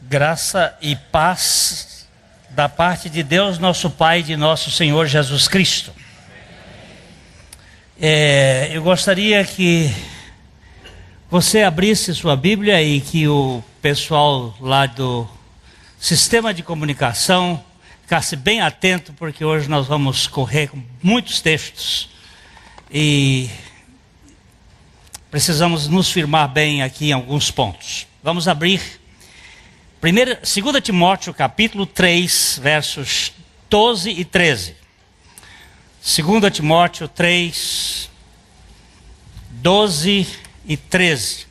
Graça e paz da parte de Deus, nosso Pai, e de nosso Senhor Jesus Cristo. Eu gostaria que você abrisse sua Bíblia e que o pessoal lá do sistema de comunicação ficasse bem atento, porque hoje nós vamos correr com muitos textos e precisamos nos firmar bem aqui em alguns pontos. Vamos abrir 2 Timóteo capítulo 3, versos 12 e 13. 2 Timóteo 3, 12 e 13.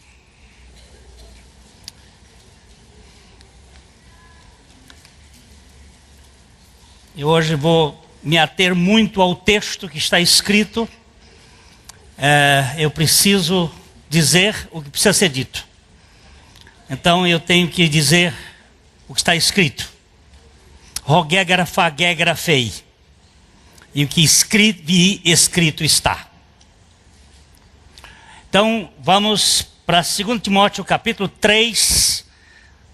E hoje vou me ater muito ao texto que está escrito. Eu preciso dizer o que precisa ser dito. Então eu tenho que dizer o que está escrito. Rogégra, fagégra, fei. E o que escrito está. Então vamos para 2 Timóteo capítulo 3,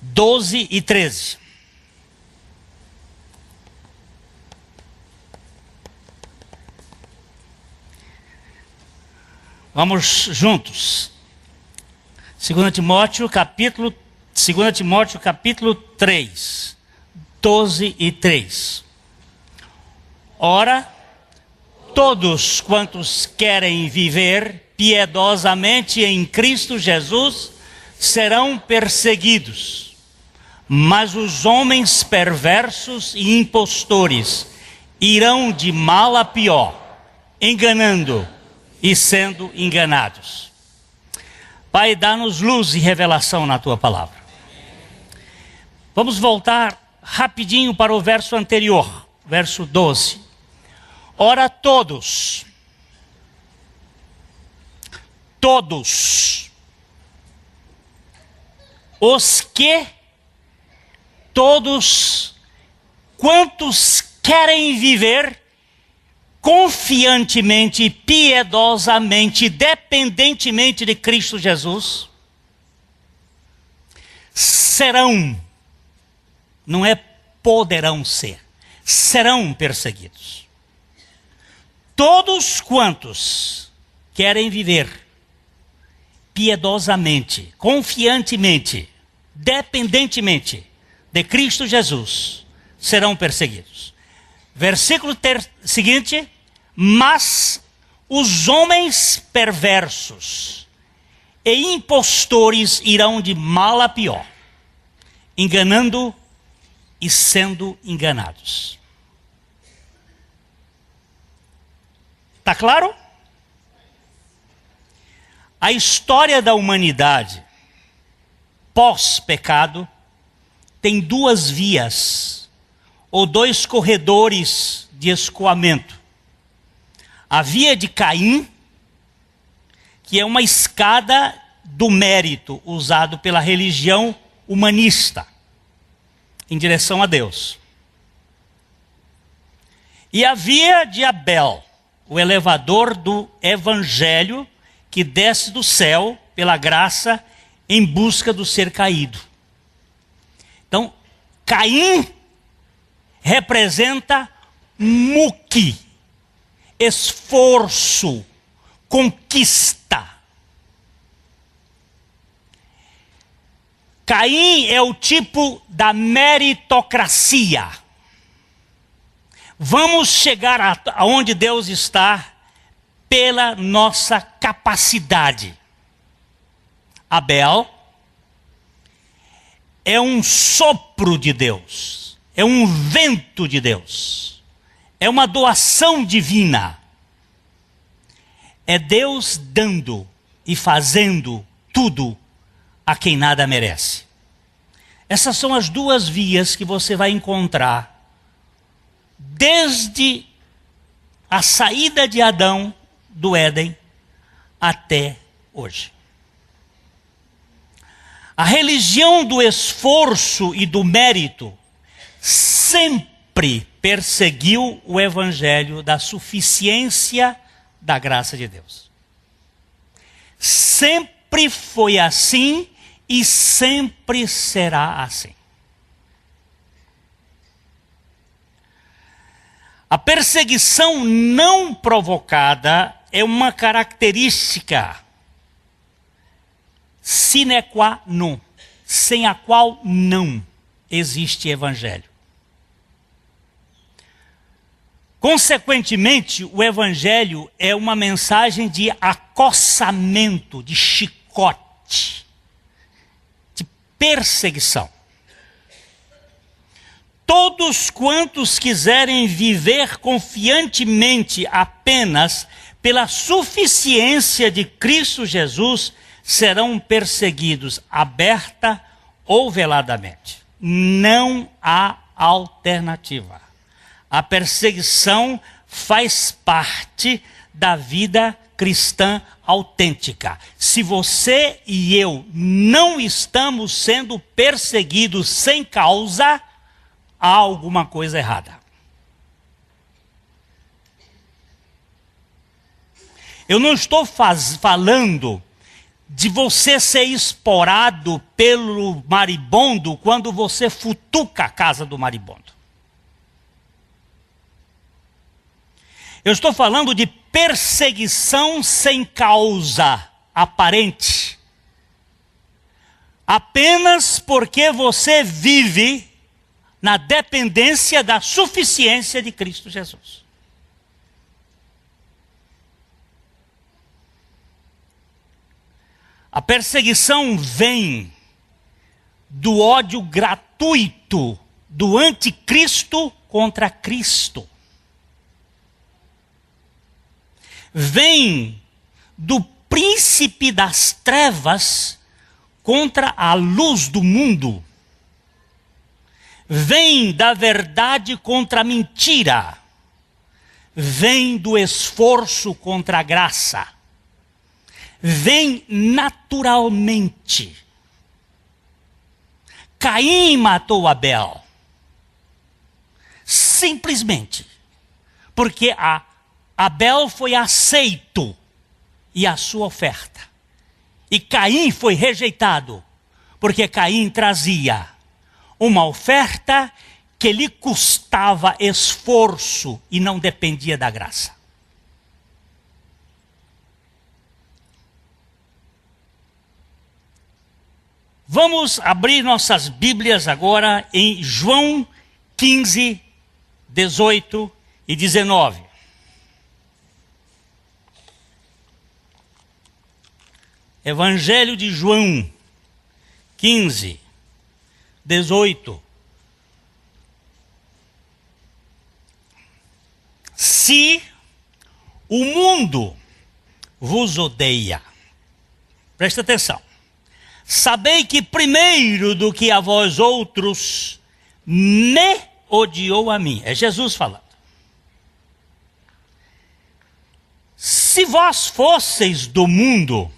12 e 13. Vamos juntos. 2 Timóteo capítulo 3, 12 e 3. Ora, todos quantos querem viver piedosamente em Cristo Jesus serão perseguidos, mas os homens perversos e impostores irão de mal a pior, enganando e sendo enganados. Pai, dá-nos luz e revelação na Tua palavra. Vamos voltar rapidinho para o verso anterior, verso 12. Ora, todos, quantos querem viver confiantemente, piedosamente, dependentemente de Cristo Jesus, serão, não é poderão ser, serão perseguidos. Todos quantos querem viver piedosamente, confiantemente, dependentemente de Cristo Jesus, serão perseguidos. Versículo seguinte: mas os homens perversos e impostores irão de mal a pior, enganando e sendo enganados. Está claro? A história da humanidade pós-pecado tem duas vias, ou dois corredores de escoamento. A via de Caim, que é uma escada do mérito usado pela religião humanista em direção a Deus. E a via de Abel, o elevador do evangelho que desce do céu pela graça em busca do ser caído. Então, Caim representa muque, esforço, conquista. Caim é o tipo da meritocracia. Vamos chegar aonde Deus está pela nossa capacidade. Abel é um sopro de Deus, é um vento de Deus, é uma doação divina. É Deus dando e fazendo tudo a quem nada merece. Essas são as duas vias que você vai encontrar desde a saída de Adão do Éden até hoje. A religião do esforço e do mérito sempre perseguiu o evangelho da suficiência da graça de Deus. Sempre foi assim e sempre será assim. A perseguição não provocada é uma característica sine qua non, sem a qual não existe evangelho. Consequentemente, o evangelho é uma mensagem de acossamento, de chicote, de perseguição. Todos quantos quiserem viver confiantemente apenas pela suficiência de Cristo Jesus serão perseguidos aberta ou veladamente. Não há alternativa. A perseguição faz parte da vida cristã autêntica. Se você e eu não estamos sendo perseguidos sem causa, há alguma coisa errada. Eu não estou falando de você ser explorado pelo maribondo quando você futuca a casa do maribondo. Eu estou falando de perseguição sem causa aparente. Apenas porque você vive na dependência da suficiência de Cristo Jesus. A perseguição vem do ódio gratuito do anticristo contra Cristo. Vem do príncipe das trevas contra a luz do mundo. Vem da verdade contra a mentira. Vem do esforço contra a graça. Vem naturalmente. Caim matou Abel. Simplesmente. Porque Abel foi aceito e a sua oferta. E Caim foi rejeitado. Porque Caim trazia uma oferta que lhe custava esforço e não dependia da graça. Vamos abrir nossas Bíblias agora em João 15, 18 e 19. Evangelho de João 15, 18. Se o mundo vos odeia, presta atenção, sabei que primeiro do que a vós outros me odiou a mim. É Jesus falando. Se vós fosseis do mundo,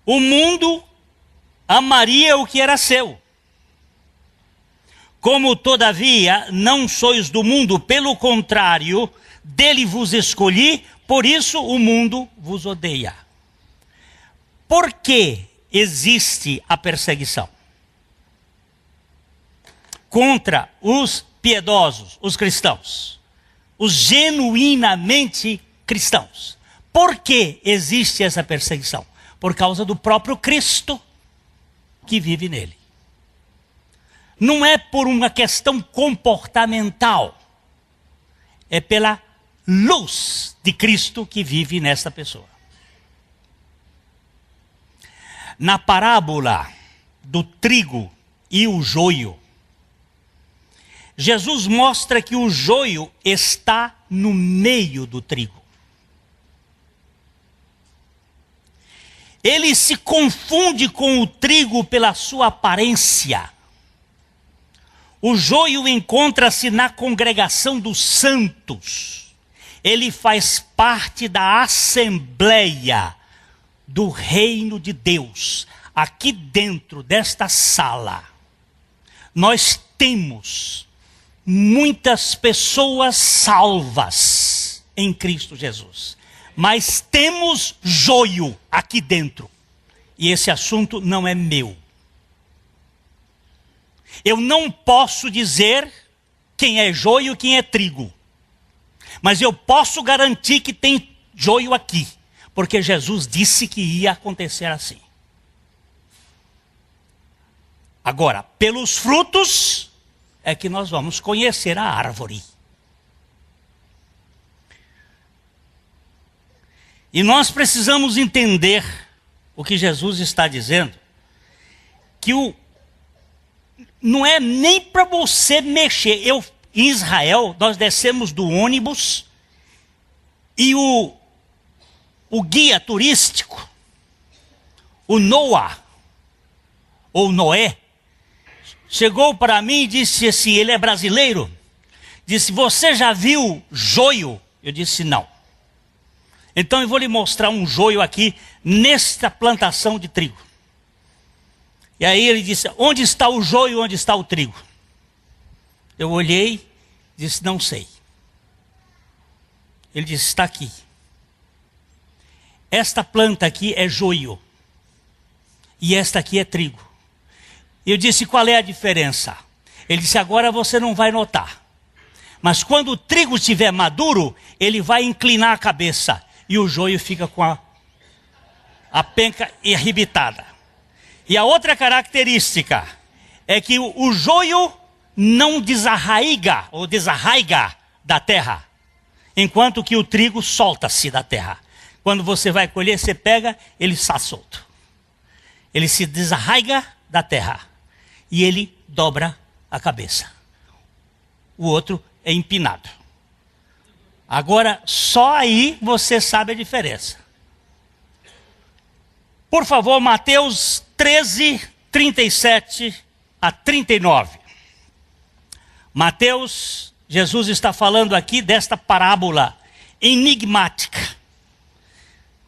o mundo amaria o que era seu. Como todavia não sois do mundo, pelo contrário, dele vos escolhi, por isso o mundo vos odeia. Por que existe a perseguição contra os piedosos, os cristãos, os genuinamente cristãos? Por que existe essa perseguição? Por causa do próprio Cristo que vive nele. Não é por uma questão comportamental. É pela luz de Cristo que vive nessa pessoa. Na parábola do trigo e o joio, Jesus mostra que o joio está no meio do trigo. Ele se confunde com o trigo pela sua aparência. O joio encontra-se na congregação dos santos. Ele faz parte da assembleia do reino de Deus. Aqui dentro desta sala, nós temos muitas pessoas salvas em Cristo Jesus. Mas temos joio aqui dentro. E esse assunto não é meu. Eu não posso dizer quem é joio e quem é trigo. Mas eu posso garantir que tem joio aqui, porque Jesus disse que ia acontecer assim. Agora, pelos frutos é que nós vamos conhecer a árvore. E nós precisamos entender o que Jesus está dizendo, que não é nem para você mexer. Em Israel, nós descemos do ônibus e o guia turístico, o Noah, ou Noé, chegou para mim e disse assim, ele é brasileiro, disse, você já viu joio? Eu disse, não. Então eu vou lhe mostrar um joio aqui, nesta plantação de trigo. E aí ele disse, onde está o joio, onde está o trigo? Eu olhei, disse, não sei. Ele disse, está aqui. Esta planta aqui é joio. E esta aqui é trigo. Eu disse, qual é a diferença? Ele disse, agora você não vai notar. Mas quando o trigo estiver maduro, ele vai inclinar a cabeça. E o joio fica com a penca arrebitada. E a outra característica é que o joio não desarraiga ou desarraiga da terra, enquanto que o trigo solta-se da terra. Quando você vai colher, você pega, ele está solto. Ele se desarraiga da terra e ele dobra a cabeça. O outro é empinado. Agora, só aí você sabe a diferença. Por favor, Mateus 13, 37 a 39. Mateus, Jesus está falando aqui desta parábola enigmática.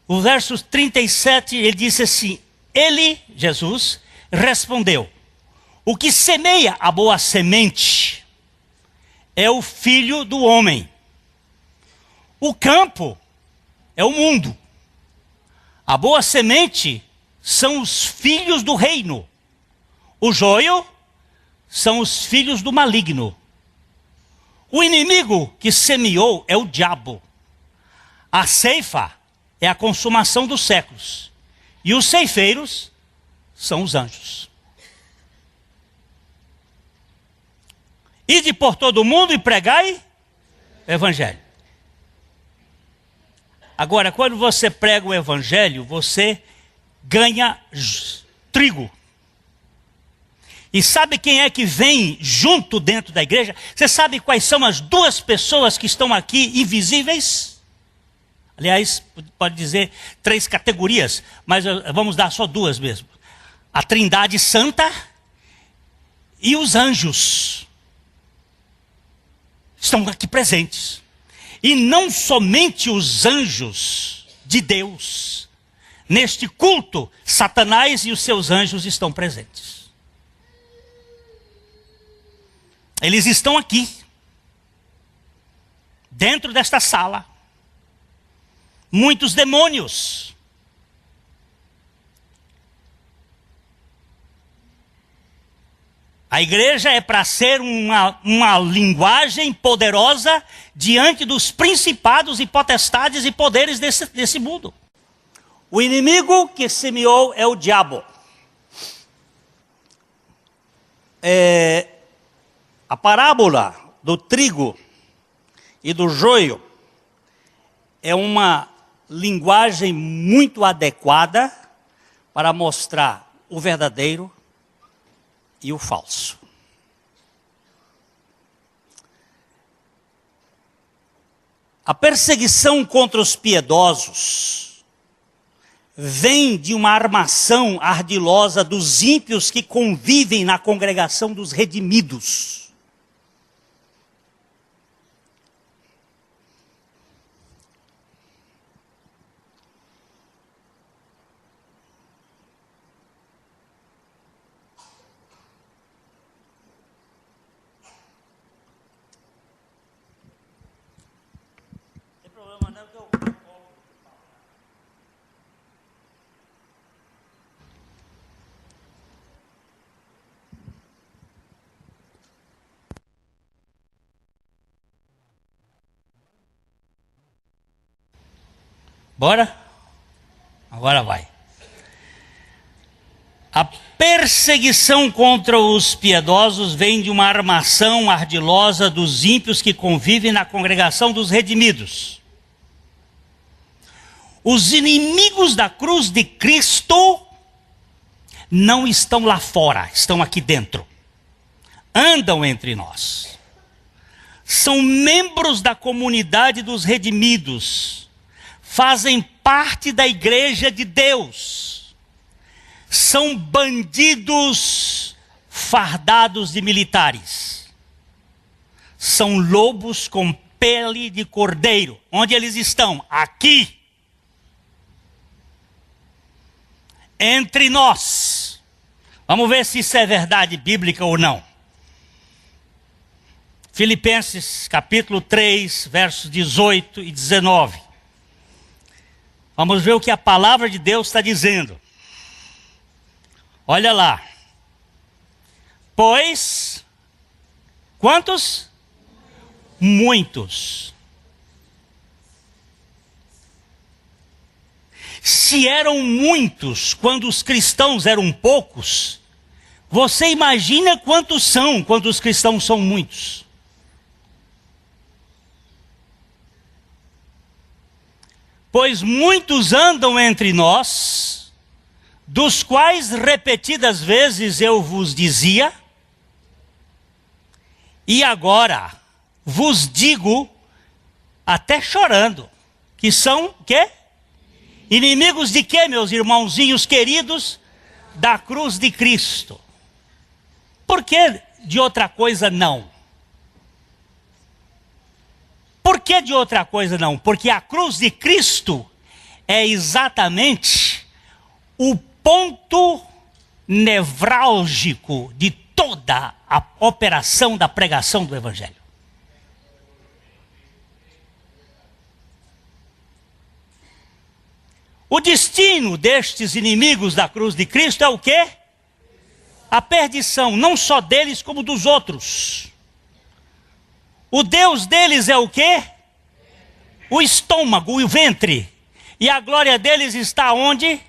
O verso 37, ele disse assim, ele, Jesus, respondeu, o que semeia a boa semente é o filho do homem. O campo é o mundo. A boa semente são os filhos do reino. O joio são os filhos do maligno. O inimigo que semeou é o diabo. A ceifa é a consumação dos séculos. E os ceifeiros são os anjos. Ide por todo o mundo e pregai o evangelho. Agora, quando você prega o evangelho, você ganha trigo. E sabe quem é que vem junto dentro da igreja? Você sabe quais são as duas pessoas que estão aqui invisíveis? Aliás, pode dizer 3 categorias, mas vamos dar só 2 mesmo. A Trindade Santa e os anjos estão aqui presentes. E não somente os anjos de Deus. Neste culto, Satanás e os seus anjos estão presentes. Eles estão aqui, dentro desta sala. Muitos demônios. A igreja é para ser uma linguagem poderosa diante dos principados e potestades e poderes desse mundo. O inimigo que semeou é o diabo. A parábola do trigo e do joio é uma linguagem muito adequada para mostrar o verdadeiro e o falso. A perseguição contra os piedosos vem de uma armação ardilosa dos ímpios que convivem na congregação dos redimidos. Bora? Agora vai. A perseguição contra os piedosos vem de uma armação ardilosa dos ímpios que convivem na congregação dos redimidos. Os inimigos da cruz de Cristo não estão lá fora, estão aqui dentro. Andam entre nós. São membros da comunidade dos redimidos. Fazem parte da igreja de Deus. São bandidos fardados de militares. São lobos com pele de cordeiro. Onde eles estão? Aqui. Entre nós. Vamos ver se isso é verdade bíblica ou não. Filipenses capítulo 3, versos 18 e 19. Vamos ver o que a palavra de Deus está dizendo. Olha lá. Pois, quantos? Muitos. Se eram muitos quando os cristãos eram poucos, você imagina quantos são quando os cristãos são muitos. Pois muitos andam entre nós, dos quais repetidas vezes eu vos dizia, e agora vos digo, até chorando, que são, quê? Inimigos de quê, meus irmãozinhos queridos? Da cruz de Cristo. Por que de outra coisa não? Por que de outra coisa não? Porque a cruz de Cristo é exatamente o ponto nevrálgico de toda a operação da pregação do Evangelho. O destino destes inimigos da cruz de Cristo é o quê? A perdição, não só deles como dos outros. O Deus deles é o quê? O estômago, o ventre. E a glória deles está onde?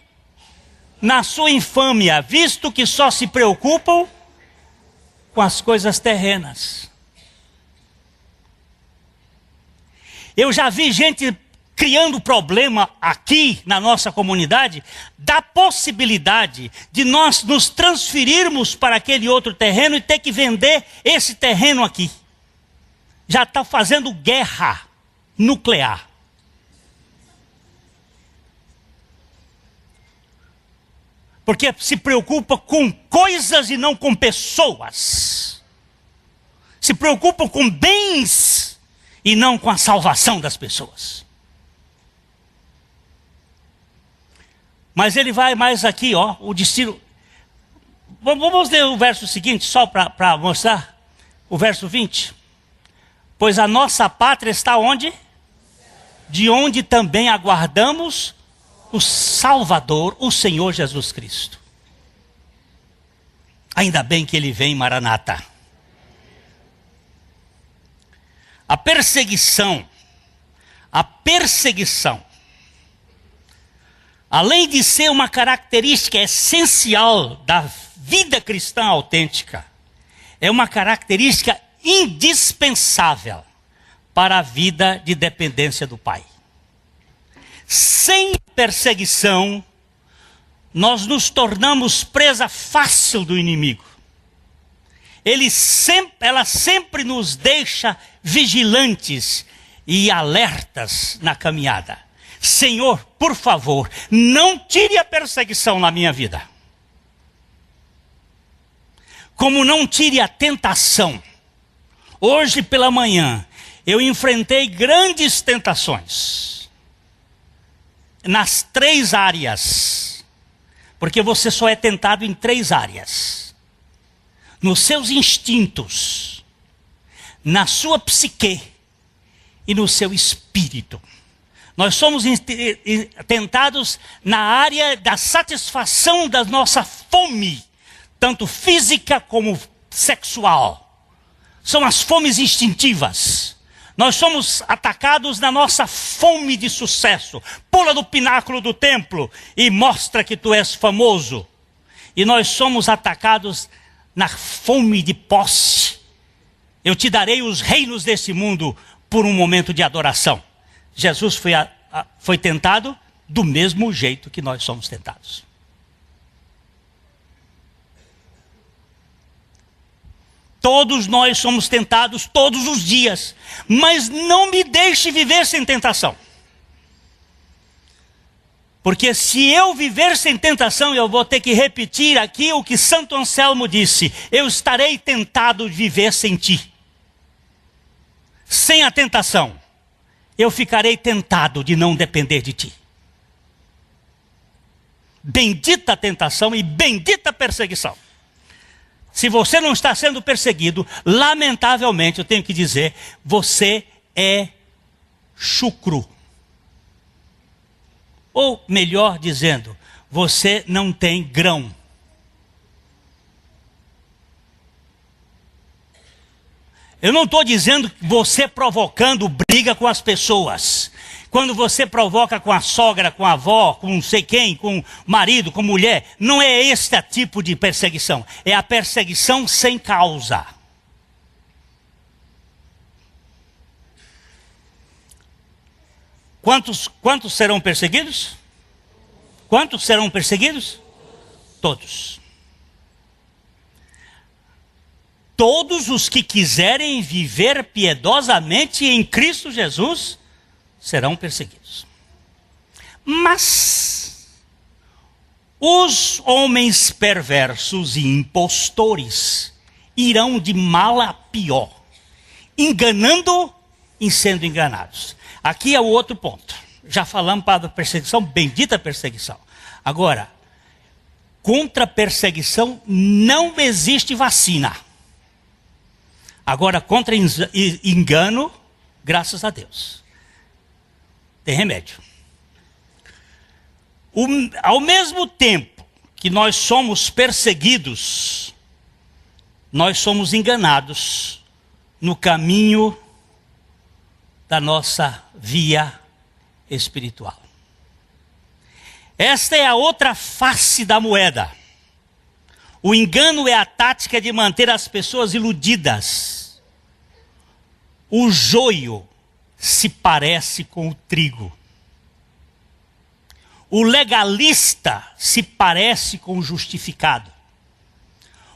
Na sua infâmia, visto que só se preocupam com as coisas terrenas. Eu já vi gente criando problema aqui na nossa comunidade, da possibilidade de nós nos transferirmos para aquele outro terreno e ter que vender esse terreno aqui. Já está fazendo guerra nuclear. Porque se preocupa com coisas e não com pessoas. Se preocupa com bens e não com a salvação das pessoas. Mas ele vai mais aqui, ó, o destino. Vamos ler o verso seguinte, só para mostrar. O verso 20. Pois a nossa pátria está onde? De onde também aguardamos o Salvador, o Senhor Jesus Cristo. Ainda bem que ele vem, Maranata. A perseguição, além de ser uma característica essencial da vida cristã autêntica, é uma característica indispensável para a vida de dependência do Pai. Sem perseguição, nós nos tornamos presa fácil do inimigo. Ela sempre nos deixa vigilantes e alertas na caminhada. Senhor, por favor, não tire a perseguição na minha vida. Como não tire a tentação. Hoje pela manhã, eu enfrentei grandes tentações. Nas 3 áreas. Porque você só é tentado em 3 áreas. Nos seus instintos, na sua psique e no seu espírito. Nós somos tentados na área da satisfação da nossa fome, tanto física como sexual. São as fomes instintivas. Nós somos atacados na nossa fome de sucesso. Pula do pináculo do templo e mostra que tu és famoso. E nós somos atacados na fome de posse. Eu te darei os reinos desse mundo por um momento de adoração. Jesus foi tentado do mesmo jeito que nós somos tentados. Todos nós somos tentados todos os dias, mas não me deixe viver sem tentação. Porque se eu viver sem tentação, eu vou ter que repetir aqui o que Santo Anselmo disse: eu estarei tentado de viver sem ti. Sem a tentação, eu ficarei tentado de não depender de ti. Bendita a tentação e bendita a perseguição. Se você não está sendo perseguido, lamentavelmente eu tenho que dizer, você é chucro. Ou melhor dizendo, você não tem grão. Eu não estou dizendo que você provocando briga com as pessoas. Quando você provoca com a sogra, com a avó, com não sei quem, com o marido, com a mulher, não é este tipo de perseguição. É a perseguição sem causa. Quantos serão perseguidos? Quantos serão perseguidos? Todos. Todos os que quiserem viver piedosamente em Cristo Jesus serão perseguidos. Mas os homens perversos e impostores irão de mal a pior, enganando e sendo enganados. Aqui é o outro ponto. Já falamos para a perseguição, bendita perseguição. Agora, contra a perseguição não existe vacina. Agora, contra engano, graças a Deus, tem remédio. Ao mesmo tempo que nós somos perseguidos, nós somos enganados no caminho da nossa via espiritual. Esta é a outra face da moeda. O engano é a tática de manter as pessoas iludidas. O joio se parece com o trigo. O legalista se parece com o justificado.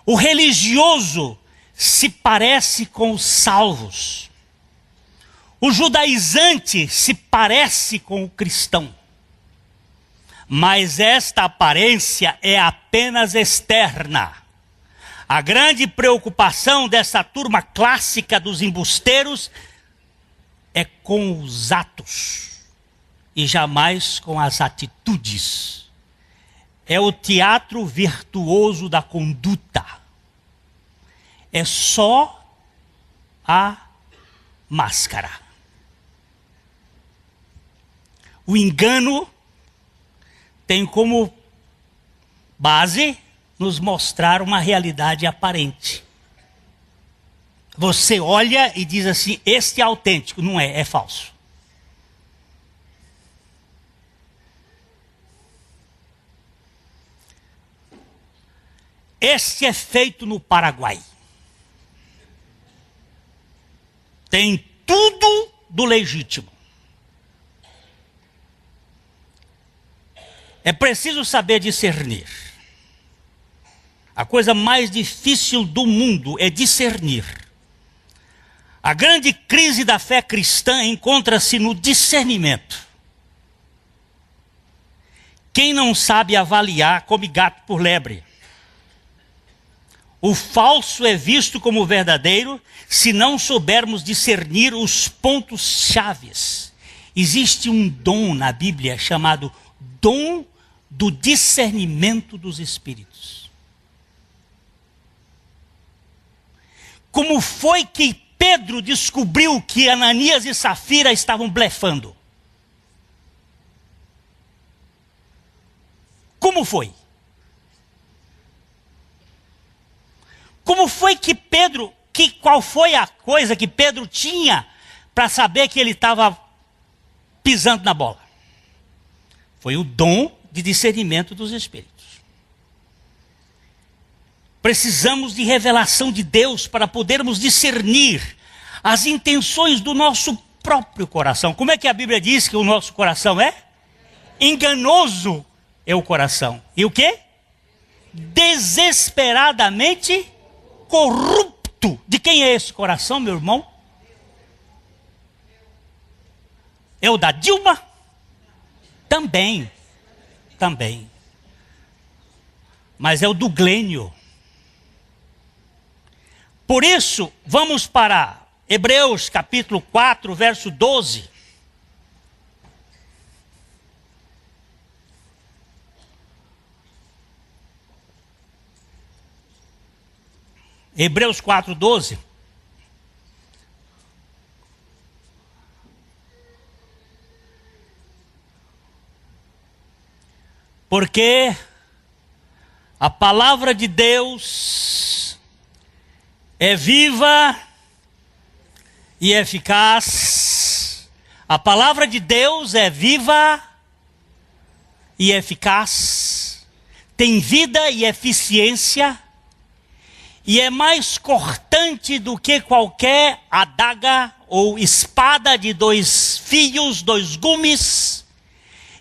O religioso se parece com os salvos. O judaizante se parece com o cristão. Mas esta aparência é apenas externa. A grande preocupação dessa turma clássica dos embusteiros é com os atos e jamais com as atitudes. É o teatro virtuoso da conduta. É só a máscara. O engano tem como base nos mostrar uma realidade aparente. Você olha e diz assim, este é autêntico. Não é, é falso. Este é feito no Paraguai. Tem tudo do legítimo. É preciso saber discernir. A coisa mais difícil do mundo é discernir. A grande crise da fé cristã encontra-se no discernimento. Quem não sabe avaliar come gato por lebre. O falso é visto como verdadeiro se não soubermos discernir os pontos chaves. Existe um dom na Bíblia chamado dom do discernimento dos espíritos. Como foi que Pedro descobriu que Ananias e Safira estavam blefando? Como foi? Como foi que qual foi a coisa que Pedro tinha para saber que ele estava pisando na bola. Foi o dom de discernimento dos espíritos. Precisamos de revelação de Deus para podermos discernir as intenções do nosso próprio coração. Como é que a Bíblia diz que o nosso coração é? Enganoso é o coração. E o quê? Desesperadamente corrupto. De quem é esse coração, meu irmão? É o da Dilma? Também. Mas é o do Glênio. Por isso, vamos para Hebreus capítulo 4, verso 12. Hebreus 4, 12. Porque a palavra de Deus é viva e eficaz. A palavra de Deus é viva e eficaz. Tem vida e eficiência. E é mais cortante do que qualquer adaga ou espada de 2 fios, 2 gumes.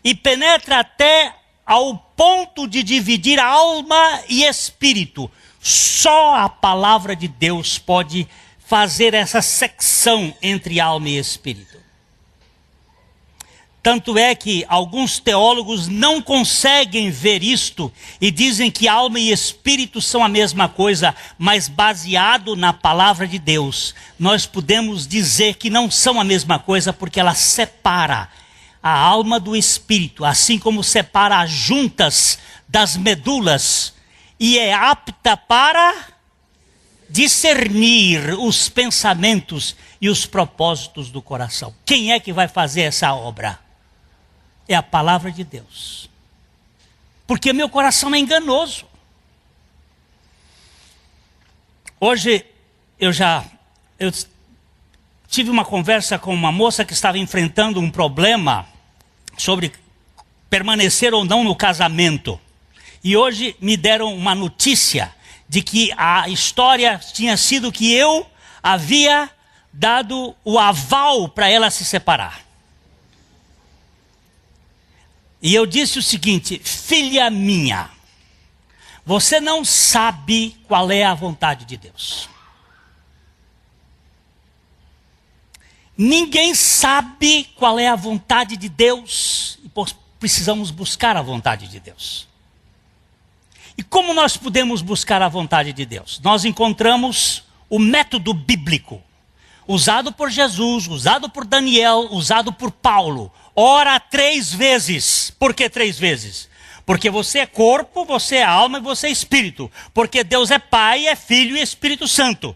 E penetra até ao ponto de dividir alma e espírito. Só a palavra de Deus pode fazer essa secção entre alma e espírito. Tanto é que alguns teólogos não conseguem ver isto e dizem que alma e espírito são a mesma coisa, mas baseado na palavra de Deus, nós podemos dizer que não são a mesma coisa porque ela separa a alma do espírito, assim como separa as juntas das medulas, e é apta para discernir os pensamentos e os propósitos do coração. Quem é que vai fazer essa obra? É a palavra de Deus. Porque meu coração é enganoso. Hoje eu tive uma conversa com uma moça que estava enfrentando um problema sobre permanecer ou não no casamento. E hoje me deram uma notícia de que a história tinha sido que eu havia dado o aval para ela se separar. E eu disse o seguinte: filha minha, você não sabe qual é a vontade de Deus. Ninguém sabe qual é a vontade de Deus e precisamos buscar a vontade de Deus. E como nós podemos buscar a vontade de Deus? Nós encontramos o método bíblico, usado por Jesus, usado por Daniel, usado por Paulo. Ora 3 vezes. Por que 3 vezes? Porque você é corpo, você é alma e você é espírito. Porque Deus é Pai, é Filho e Espírito Santo.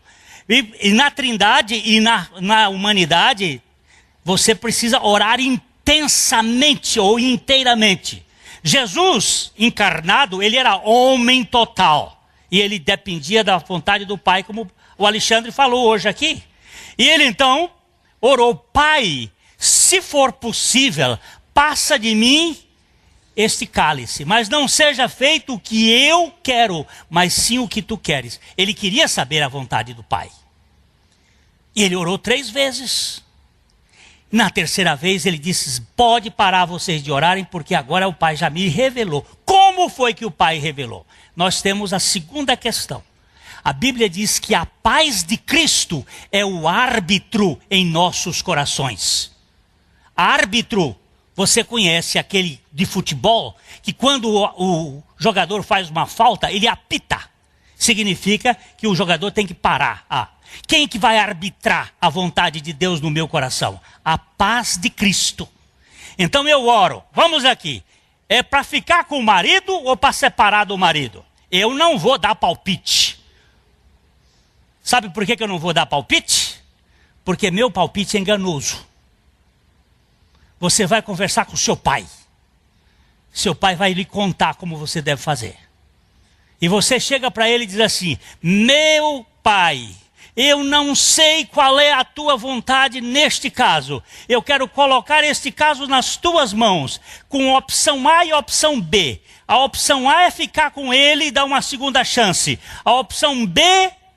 E na Trindade e na humanidade, você precisa orar intensamente ou inteiramente. Jesus, encarnado, ele era homem total. E ele dependia da vontade do Pai, como o Alexandre falou hoje aqui. E ele então orou: Pai, se for possível, passa de mim este cálice, mas não seja feito o que eu quero, mas sim o que tu queres. Ele queria saber a vontade do Pai. E ele orou 3 vezes. Na 3ª vez ele disse: pode parar vocês de orarem, porque agora o Pai já me revelou. Como foi que o Pai revelou? Nós temos a segunda questão. A Bíblia diz que a paz de Cristo é o árbitro em nossos corações. Árbitro, você conhece aquele de futebol, que quando o jogador faz uma falta, ele apita. Significa que o jogador tem que parar. Quem que vai arbitrar a vontade de Deus no meu coração? A paz de Cristo. Então eu oro, vamos aqui, é para ficar com o marido ou para separar do marido? Eu não vou dar palpite. Sabe por que eu não vou dar palpite? Porque meu palpite é enganoso. Você vai conversar com o seu pai. Seu pai vai lhe contar como você deve fazer. E você chega para ele e diz assim: meu pai, Eu não sei qual é a tua vontade neste caso. Eu quero colocar este caso nas tuas mãos, com a opção A e a opção B. A opção A é ficar com ele e dar uma segunda chance. A opção B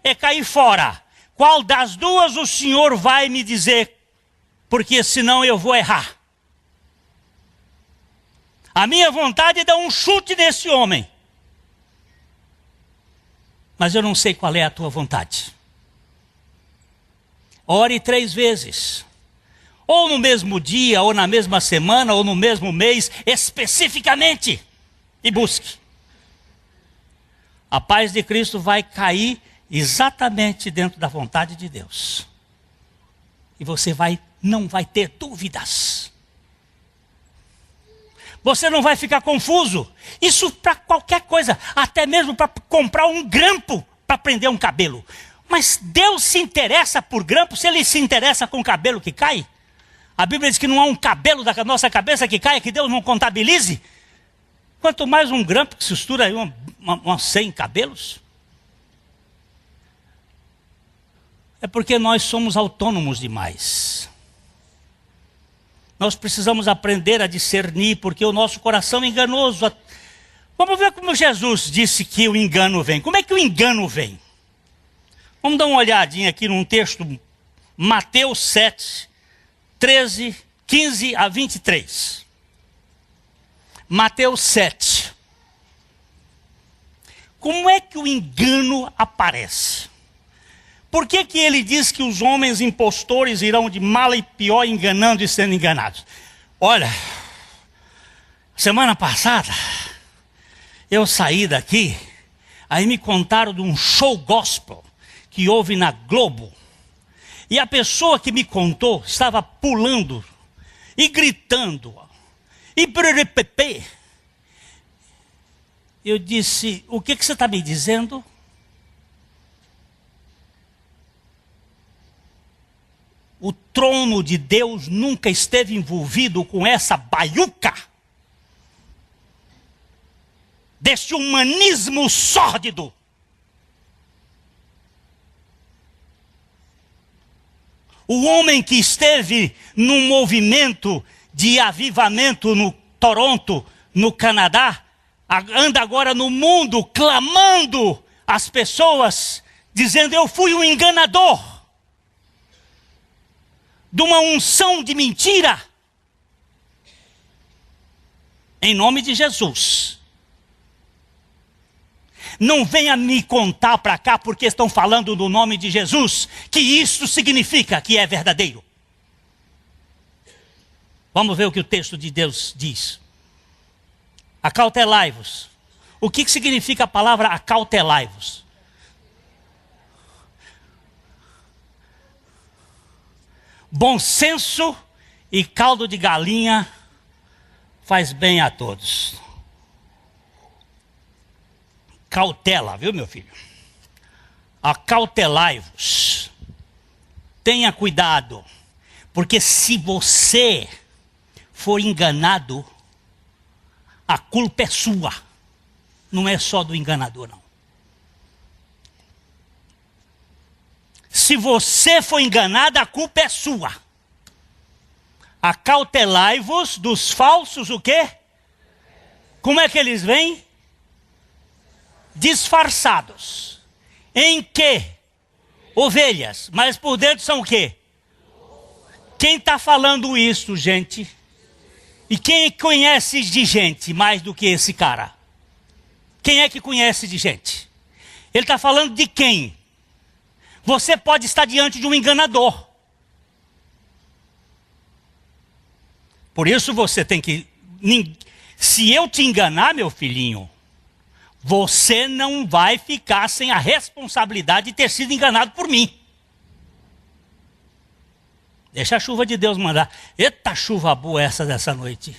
é cair fora. Qual das duas o Senhor vai me dizer? Porque senão eu vou errar. A minha vontade é dar um chute nesse homem. Mas eu não sei qual é a tua vontade. Ore 3 vezes. Ou no mesmo dia, ou na mesma semana, ou no mesmo mês, especificamente. E busque. A paz de Cristo vai cair exatamente dentro da vontade de Deus. E você não vai ter dúvidas. Você não vai ficar confuso. Isso para qualquer coisa, até mesmo para comprar um grampo para prender um cabelo. Mas Deus se interessa por grampo se Ele se interessa com o cabelo que cai? A Bíblia diz que não há um cabelo da nossa cabeça que caia, que Deus não contabilize. Quanto mais um grampo que sustura aí umas 100 cabelos. É porque nós somos autônomos demais. Nós precisamos aprender a discernir, porque o nosso coração é enganoso. Vamos ver como Jesus disse que o engano vem. Como é que o engano vem? Vamos dar uma olhadinha aqui num texto, Mateus 7, 13, 15 a 23. Mateus 7. Como é que o engano aparece? Por que que ele diz que os homens impostores irão de mal e pior enganando e sendo enganados? Olha, semana passada, eu saí daqui, aí me contaram de um show gospel que houve na Globo. E a pessoa que me contou estava pulando e gritando. E brrrpp. Eu disse, o que você está me dizendo? O trono de Deus nunca esteve envolvido com essa baiuca deste humanismo sórdido. O homem que esteve num movimento de avivamento no Toronto, no Canadá, anda agora no mundo clamando às pessoas, dizendo, eu fui um enganador. De uma unção de mentira. Em nome de Jesus. Não venha me contar para cá porque estão falando do nome de Jesus, que isso significa que é verdadeiro. Vamos ver o que o texto de Deus diz. Acautelai-vos. O que significa a palavra acautelai-vos? Bom senso e caldo de galinha faz bem a todos. Cautela, viu, meu filho? Acautelai-vos. Tenha cuidado, porque se você for enganado, a culpa é sua. Não é só do enganador, não. Se você for enganado, a culpa é sua. Acautelai-vos dos falsos, o quê? Como é que eles vêm? Disfarçados. Em quê? Ovelhas. Mas por dentro são o quê? Quem está falando isso, gente? E quem conhece de gente mais do que esse cara? Quem é que conhece de gente? Ele está falando de quem? Você pode estar diante de um enganador. Por isso você tem que... Se eu te enganar, meu filhinho, você não vai ficar sem a responsabilidade de ter sido enganado por mim. Deixa a chuva de Deus mandar. Eita chuva boa essa dessa noite.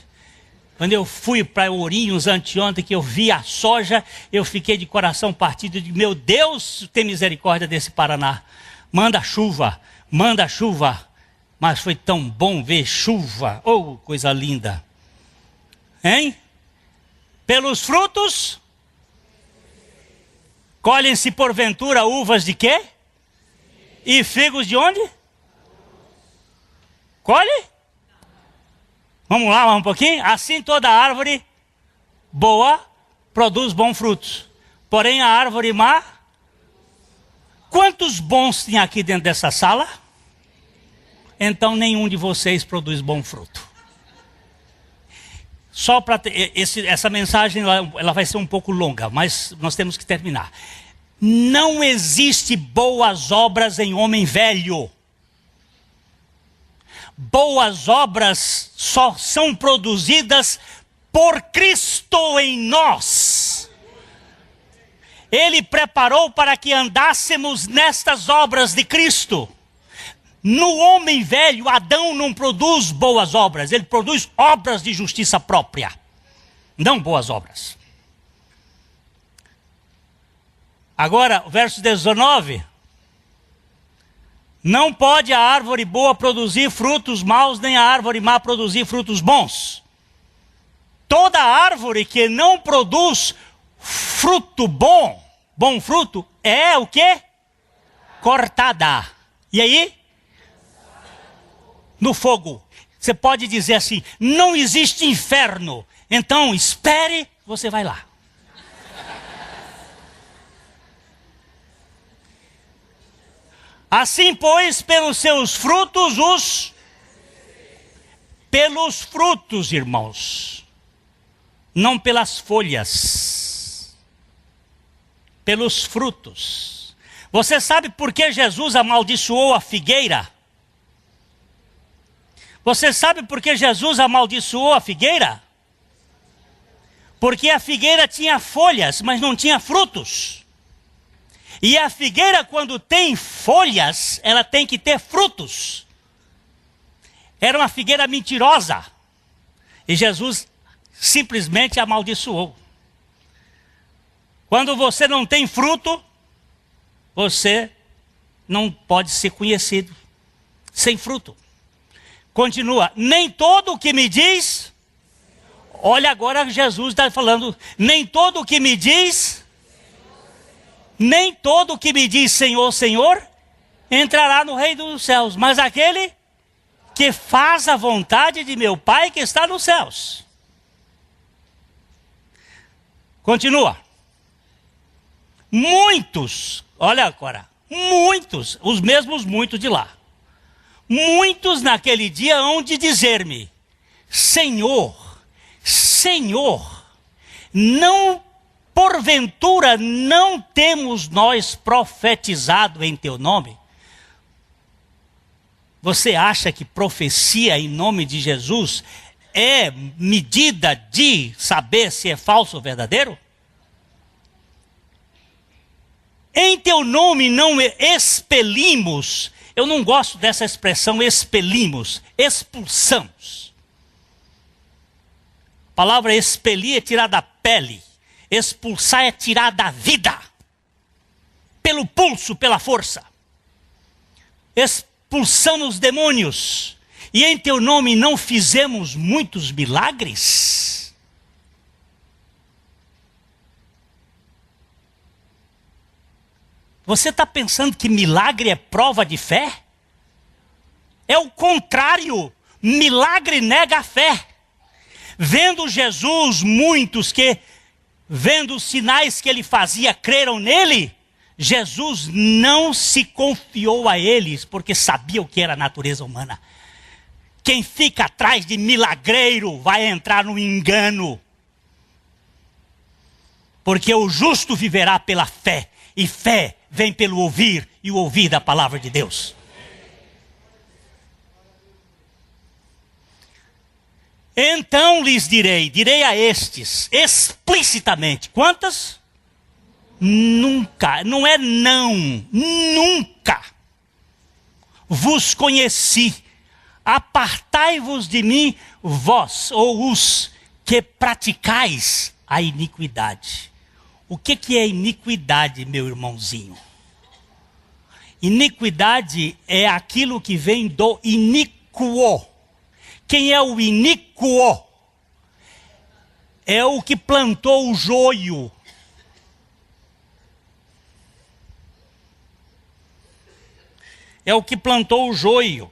Quando eu fui para Ourinhos anteontem, que eu vi a soja, eu fiquei de coração partido. De meu Deus, tem misericórdia desse Paraná. Manda chuva, manda chuva. Mas foi tão bom ver chuva. Oh, coisa linda. Hein? Pelos frutos, colhem-se porventura uvas de quê? E figos de onde? Colhe? Vamos lá, um pouquinho? Assim toda árvore boa produz bons frutos. Porém a árvore má... Quantos bons tem aqui dentro dessa sala? Então nenhum de vocês produz bom fruto. Só para essa mensagem, ela vai ser um pouco longa, mas nós temos que terminar. Não existe boas obras em homem velho. Boas obras só são produzidas por Cristo em nós. Ele preparou para que andássemos nestas obras de Cristo. No homem velho, Adão não produz boas obras, ele produz obras de justiça própria, não boas obras. Agora, verso 19. Não pode a árvore boa produzir frutos maus, nem a árvore má produzir frutos bons. Toda árvore que não produz fruto bom fruto, é o quê? Cortada. E aí? No fogo. Você pode dizer assim, não existe inferno. Então espere, você vai lá. Assim, pois, pelos seus frutos pelos frutos, irmãos, não pelas folhas, pelos frutos. Você sabe por que Jesus amaldiçoou a figueira? Você sabe por que Jesus amaldiçoou a figueira? Porque a figueira tinha folhas, mas não tinha frutos. E a figueira, quando tem folhas, ela tem que ter frutos. Era uma figueira mentirosa. E Jesus simplesmente amaldiçoou. Quando você não tem fruto, você não pode ser conhecido sem fruto. Continua, nem todo o que me diz... Olha agora Jesus está falando, nem todo o que me diz... Nem todo o que me diz Senhor, Senhor, entrará no reino dos céus, mas aquele que faz a vontade de meu Pai que está nos céus. Continua. Muitos, olha agora, muitos, os mesmos muitos de lá. Muitos naquele dia hão de dizer-me, Senhor, Senhor, não porventura não temos nós profetizado em teu nome? Você acha que profecia em nome de Jesus é medida de saber se é falso ou verdadeiro? Em teu nome não expelimos, eu não gosto dessa expressão expelimos, expulsamos. A palavra expelir é tirar da pele. Expulsar é tirar da vida, pelo pulso, pela força. Expulsamos os demônios, e em teu nome não fizemos muitos milagres? Você está pensando que milagre é prova de fé? É o contrário, milagre nega a fé. Vendo Jesus, muitos que... vendo os sinais que ele fazia, creram nele. Jesus não se confiou a eles, porque sabia o que era a natureza humana. Quem fica atrás de milagreiro vai entrar no engano. Porque o justo viverá pela fé, e fé vem pelo ouvir, e o ouvir da palavra de Deus. Então lhes direi a estes, explicitamente, quantas? Nunca, não é não, nunca vos conheci. Apartai-vos de mim, vós, ou os que praticais a iniquidade. O que é iniquidade, meu irmãozinho? Iniquidade é aquilo que vem do iníquo. Quem é o iníquo? É o que plantou o joio. é o que plantou o joio.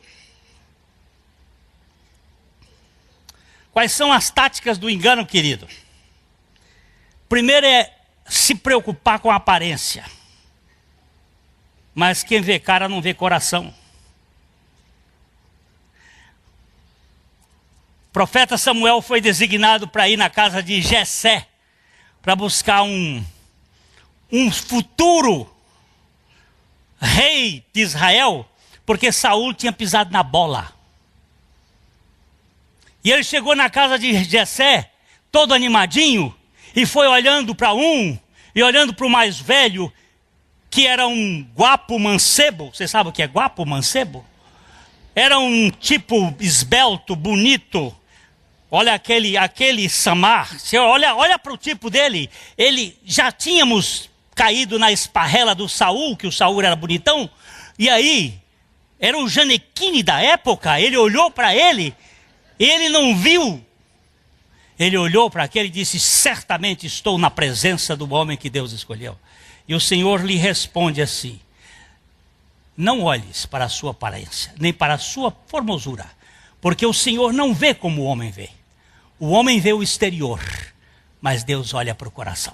Quais são as táticas do engano, querido? Primeiro é se preocupar com a aparência. Mas quem vê cara não vê coração. O profeta Samuel foi designado para ir na casa de Jessé, para buscar um futuro rei de Israel, porque Saul tinha pisado na bola. E ele chegou na casa de Jessé, todo animadinho, e foi olhando para um, e olhando para o mais velho, que era um guapo mancebo. Você sabe o que é guapo mancebo? Era um tipo esbelto, bonito. Olha aquele Samar, você olha para o tipo dele. Ele já tínhamos caído na esparrela do Saul, que o Saul era bonitão, e aí era o Janequine da época. Ele olhou para ele, ele não viu. Ele olhou para aquele e disse: certamente estou na presença do homem que Deus escolheu. E o Senhor lhe responde assim: não olhes para a sua aparência, nem para a sua formosura, porque o Senhor não vê como o homem vê. O homem vê o exterior, mas Deus olha para o coração.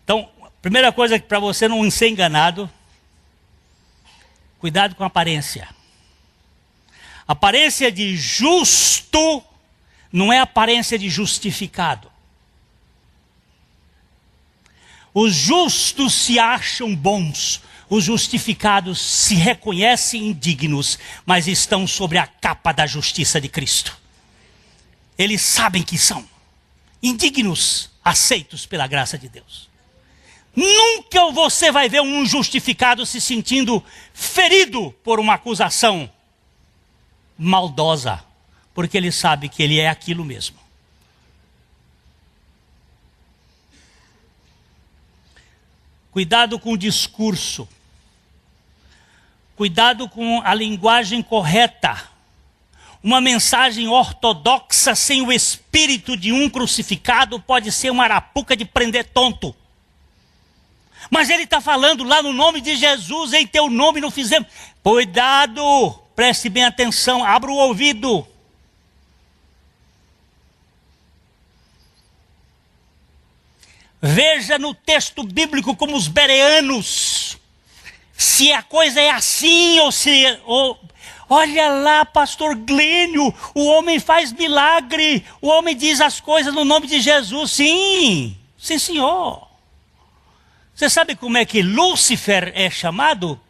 Então, a primeira coisa para você não ser enganado, cuidado com a aparência. Aparência de justo não é aparência de justificado. Os justos se acham bons, os justificados se reconhecem indignos, mas estão sobre a capa da justiça de Cristo. Eles sabem que são indignos, aceitos pela graça de Deus. Nunca você vai ver um justificado se sentindo ferido por uma acusação maldosa, porque ele sabe que ele é aquilo mesmo. Cuidado com o discurso. Cuidado com a linguagem correta. Uma mensagem ortodoxa sem o espírito de um crucificado pode ser uma arapuca de prender tonto. Mas ele está falando lá no nome de Jesus, em teu nome não fizemos. Cuidado, preste bem atenção, abra o ouvido. Veja no texto bíblico como os bereanos, se a coisa é assim ou se... olha lá, pastor Glênio, o homem faz milagre, o homem diz as coisas no nome de Jesus. Sim, sim senhor. Você sabe como é que Lúcifer é chamado?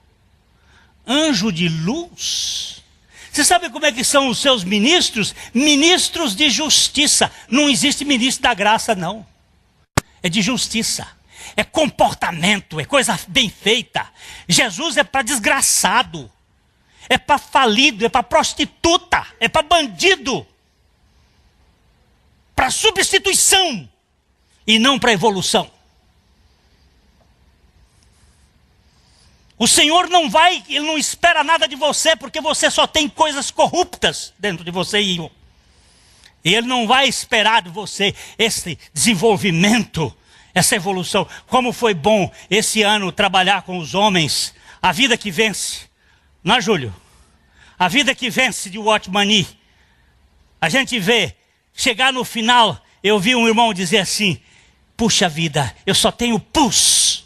Anjo de luz. Você sabe como é que são os seus ministros? Ministros de justiça. Não existe ministro da graça, não. É de justiça. É comportamento, é coisa bem feita. Jesus é para desgraçado. É para falido, é para prostituta, é para bandido. Para substituição e não para evolução. O Senhor Ele não espera nada de você, porque você só tem coisas corruptas dentro de você. E Ele não vai esperar de você esse desenvolvimento, essa evolução. Como foi bom esse ano trabalhar com os homens, a vida que vence. Não é, Júlio? A vida que vence de Watchmani. A gente vê, chegar no final, eu vi um irmão dizer assim: puxa vida, eu só tenho pus.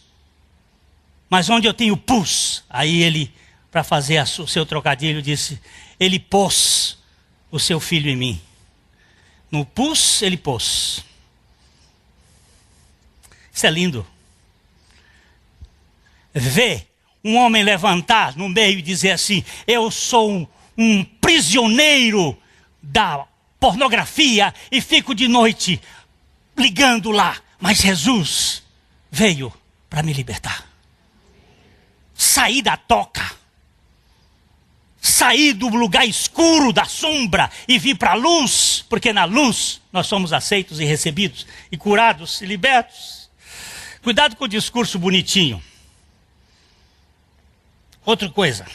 Mas onde eu tenho pus? Aí ele, para fazer o seu trocadilho, disse: ele pôs o seu filho em mim. No pus, ele pôs. Isso é lindo. Ver um homem levantar no meio e dizer assim: eu sou um prisioneiro da pornografia e fico de noite ligando lá. Mas Jesus veio para me libertar. Sair da toca, sair do lugar escuro, da sombra, e vir para a luz, porque na luz nós somos aceitos e recebidos, e curados e libertos. Cuidado com o discurso bonitinho. Outra coisa,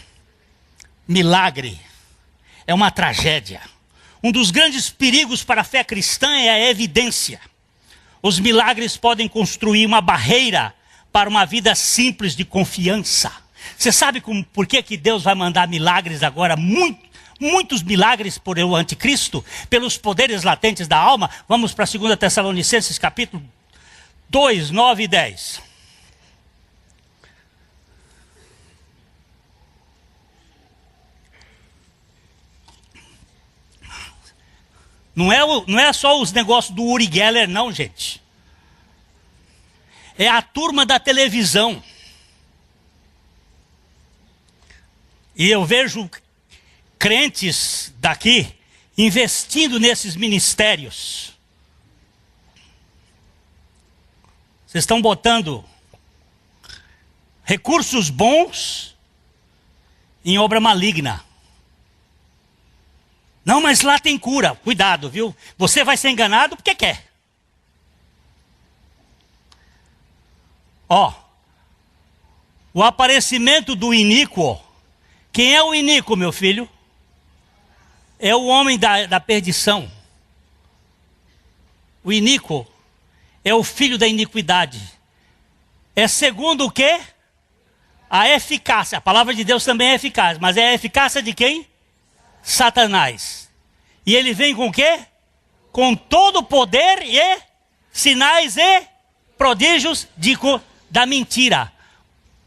milagre é uma tragédia. Um dos grandes perigos para a fé cristã é a evidência. Os milagres podem construir uma barreira para uma vida simples de confiança. Você sabe por que Deus vai mandar milagres agora, muitos milagres por o anticristo, pelos poderes latentes da alma? Vamos para 2 Tessalonicenses capítulo 2, 9 e 10. Não é só os negócios do Uri Geller, não, gente. É a turma da televisão. E eu vejo crentes daqui investindo nesses ministérios. Vocês estão botando recursos bons em obra maligna. Não, mas lá tem cura. Cuidado, viu? Você vai ser enganado porque quer. O aparecimento do iníquo. Quem é o iníquo, meu filho? É o homem da perdição. O iníquo é o filho da iniquidade. É segundo o quê? A eficácia. A palavra de Deus também é eficaz. Mas é a eficácia de quem? Satanás. E ele vem com o quê? Com todo o poder e sinais e prodígios da mentira.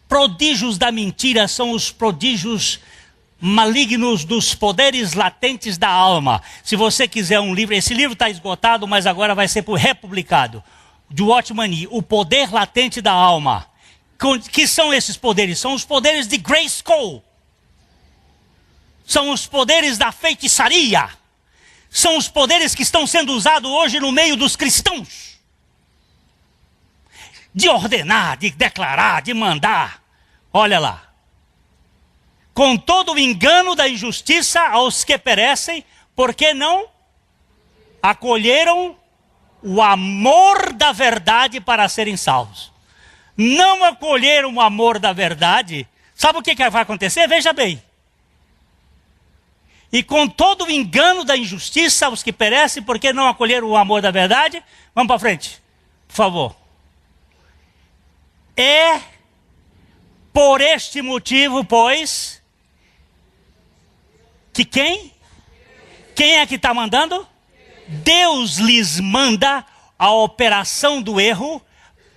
Prodígios da mentira são os prodígios malignos dos poderes latentes da alma. Se você quiser um livro, esse livro está esgotado, mas agora vai ser republicado. De Watchman Nee, O Poder Latente da Alma. Que são esses poderes? São os poderes de Grayskull. São os poderes da feitiçaria. São os poderes que estão sendo usados hoje no meio dos cristãos. De ordenar, de declarar, de mandar. Olha lá. Com todo o engano da injustiça aos que perecem, porque não acolheram o amor da verdade para serem salvos. Não acolheram o amor da verdade. Sabe o que vai acontecer? Veja bem. E com todo o engano da injustiça aos que perecem, porque não acolheram o amor da verdade. Vamos para frente, por favor. É por este motivo, pois, que quem? Quem é que está mandando? Deus lhes manda a operação do erro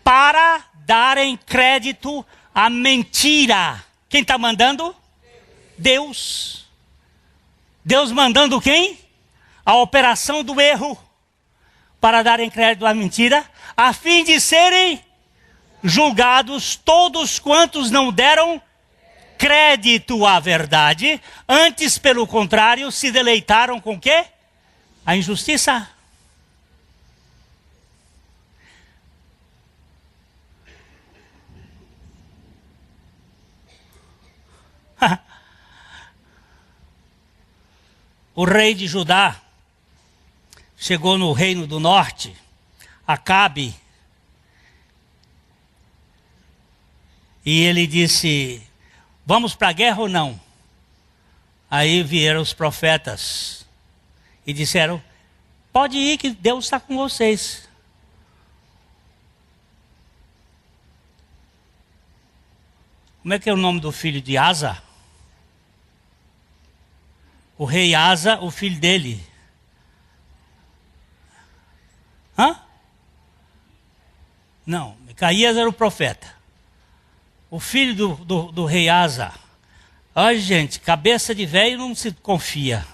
para darem crédito à mentira. Quem está mandando? Deus. Deus mandando quem? A operação do erro para darem crédito à mentira, a fim de serem julgados todos quantos não deram crédito à verdade, antes, pelo contrário, se deleitaram com o quê? A injustiça. O rei de Judá chegou no reino do norte, Acabe, e ele disse: vamos para a guerra ou não? Aí vieram os profetas e disseram: pode ir que Deus está com vocês. Como é que é o nome do filho de Asa? O rei Asa, o filho dele. Não, Micaías era o profeta. O filho do rei Asa. Olha, gente, cabeça de velho não se confia.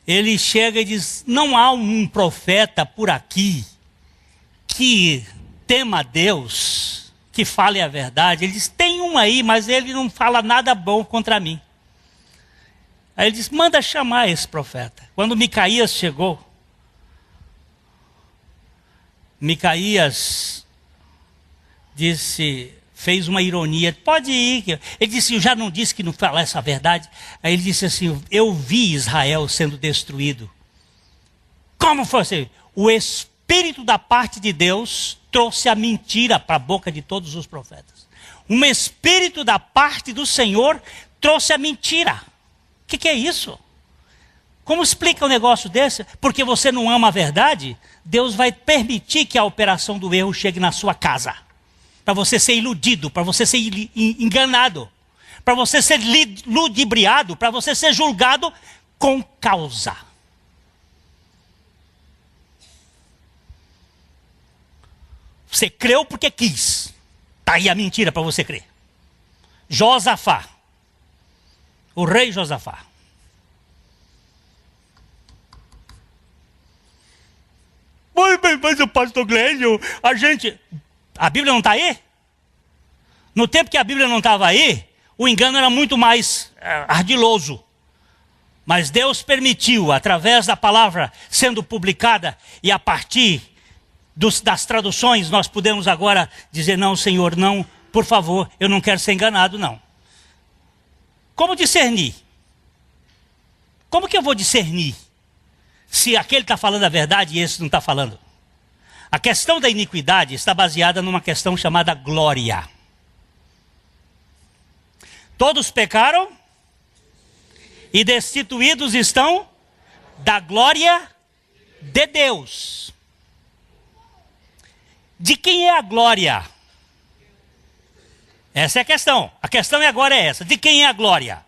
Ele chega e diz: não há um profeta por aqui que tema a Deus, que fale a verdade. Ele diz: tem um aí, mas ele não fala nada bom contra mim. Aí ele diz: manda chamar esse profeta. Quando Micaías chegou, Micaías fez uma ironia: pode ir. Ele disse: eu já não disse que não fala essa verdade. Aí ele disse assim: eu vi Israel sendo destruído. Como foi assim? O Espírito da parte de Deus trouxe a mentira para a boca de todos os profetas. Um Espírito da parte do Senhor trouxe a mentira. O que é isso? Como explica um negócio desse? Porque você não ama a verdade, Deus vai permitir que a operação do erro chegue na sua casa. Para você ser iludido, para você ser enganado, para você ser ludibriado, para você ser julgado com causa. Você creu porque quis. Está aí a mentira para você crer. Josafá, o rei Josafá. Mas o pastor Glênio, a Bíblia não está aí? No tempo que a Bíblia não estava aí, o engano era muito mais ardiloso. Mas Deus permitiu, através da palavra sendo publicada, e a partir das traduções, nós podemos agora dizer, não, Senhor, não, por favor, eu não quero ser enganado, não. Como discernir? Como que eu vou discernir se aquele está falando a verdade e esse não está falando? A questão da iniquidade está baseada numa questão chamada glória. Todos pecaram e destituídos estão da glória de Deus. De quem é a glória? Essa é a questão. A questão agora é essa. De quem é a glória?